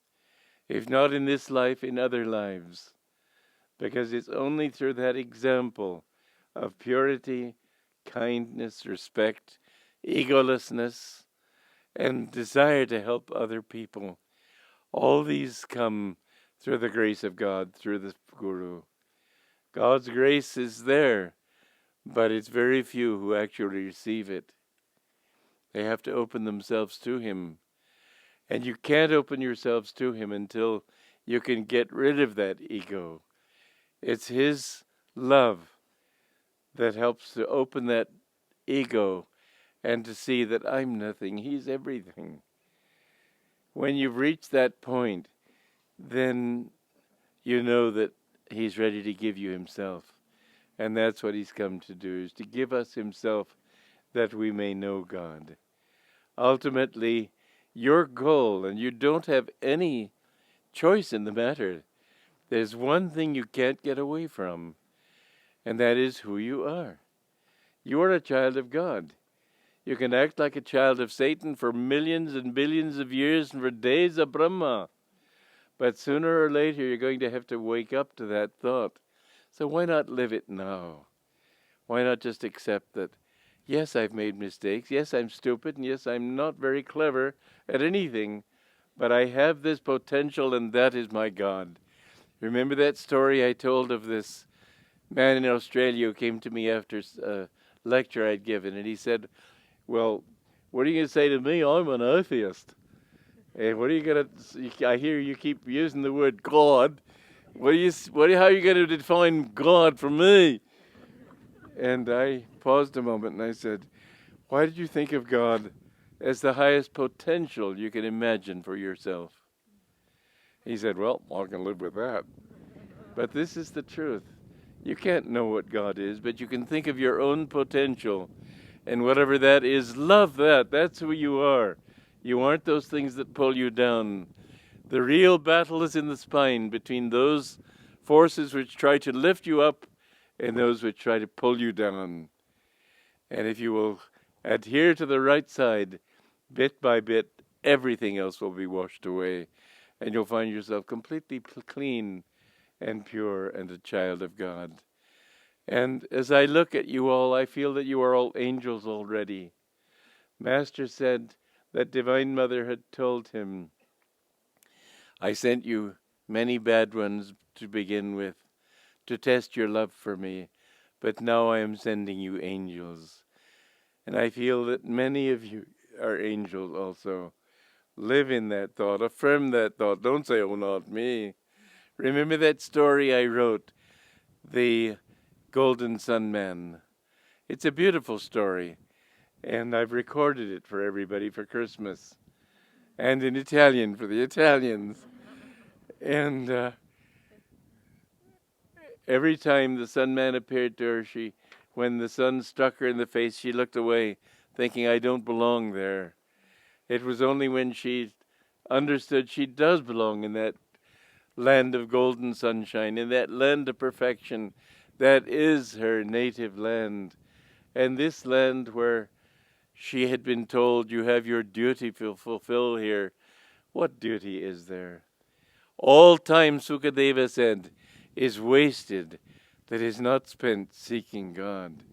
If not in this life, in other lives. Because it's only through that example of purity, kindness, respect, egolessness, and desire to help other people. All these come through the grace of God, through the Guru. God's grace is there, but it's very few who actually receive it. They have to open themselves to him. And you can't open yourselves to him until you can get rid of that ego. It's his love that helps to open that ego and to see that I'm nothing, he's everything. When you've reached that point, then you know that he's ready to give you himself. And that's what he's come to do, is to give us himself that we may know God. Ultimately, your goal, and you don't have any choice in the matter, there's one thing you can't get away from, and that is who you are. You are a child of God. You can act like a child of Satan for millions and billions of years and for days of Brahma, but sooner or later you're going to have to wake up to that thought. So why not live it now? Why not just accept that Yes, I've made mistakes. Yes, I'm stupid. And yes, I'm not very clever at anything. But I have this potential, and that is my God. Remember that story I told of this man in Australia who came to me after a lecture I'd given, and he said, well, what are you going to say to me? I'm an atheist. And what are you going to, I hear you keep using the word God. How are you going to define God for me? And I paused a moment and I said, why did you think of God as the highest potential you can imagine for yourself? He said, well, I can live with that. But this is the truth. You can't know what God is, but you can think of your own potential. And whatever that is, love that. That's who you are. You aren't those things that pull you down. The real battle is in the spine between those forces which try to lift you up and those which try to pull you down. And if you will adhere to the right side, bit by bit, everything else will be washed away. And you'll find yourself completely clean and pure and a child of God. And as I look at you all, I feel that you are all angels already. Master said that Divine Mother had told him, I sent you many bad ones to begin with, to test your love for me, but now I am sending you angels. And I feel that many of you are angels also. Live in that thought, affirm that thought. Don't say, oh, not me. Remember that story I wrote, The Golden Sun Man. It's a beautiful story, and I've recorded it for everybody for Christmas, and in Italian for the Italians. And every time the Sun Man appeared to her, when the sun struck her in the face, she looked away, thinking, I don't belong there. It was only when she understood she does belong in that land of golden sunshine, in that land of perfection, that is her native land. And this land where she had been told, you have your duty to fulfill here. What duty is there? All time, Sukadeva said, is wasted that is not spent seeking God.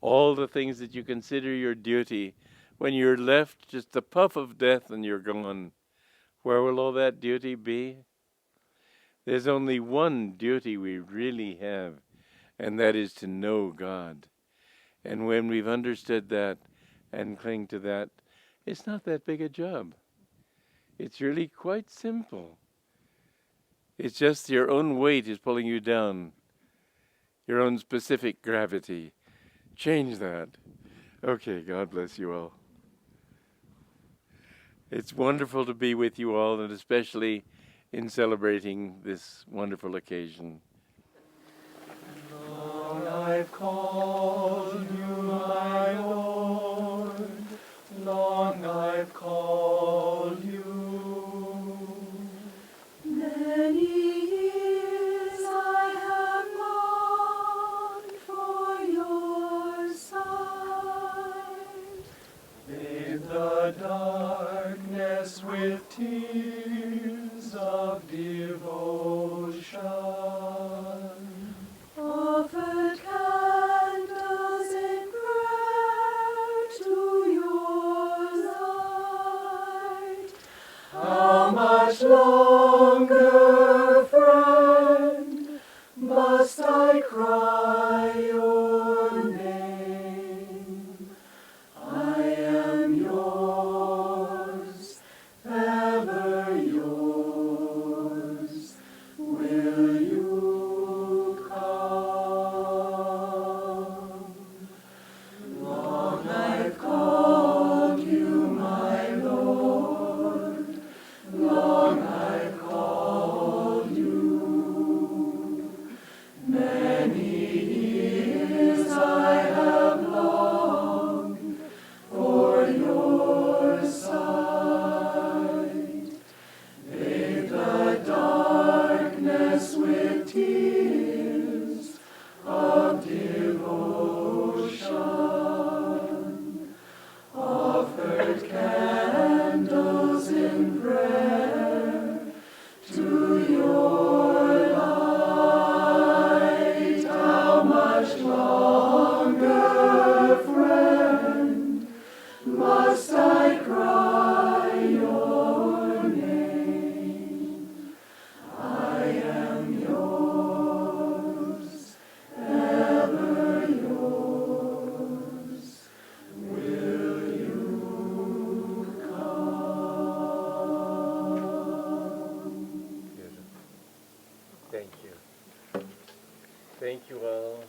All the things that you consider your duty, when you're left just the puff of death and you're gone, where will all that duty be? There's only one duty we really have, and that is to know God. And when we've understood that and cling to that, it's not that big a job. It's really quite simple. It's just your own weight is pulling you down, your own specific gravity. Change that. Okay, God bless you all. It's wonderful to be with you all, and especially in celebrating this wonderful occasion. Long I've called you, my Lord, long I've called you. Many years I have longed for your sight. Bathe the darkness with tears of devotion. Offered candles in prayer to your light. How much longer, friend, must I cry your name? I am yours, ever yours. Will you come? Long I've called you, my Lord, long I've called you. Many years I have longed for your sight. Bathe the darkness with tears of devotion. Offered candles in prayer to your light. How much longer, Thank you all.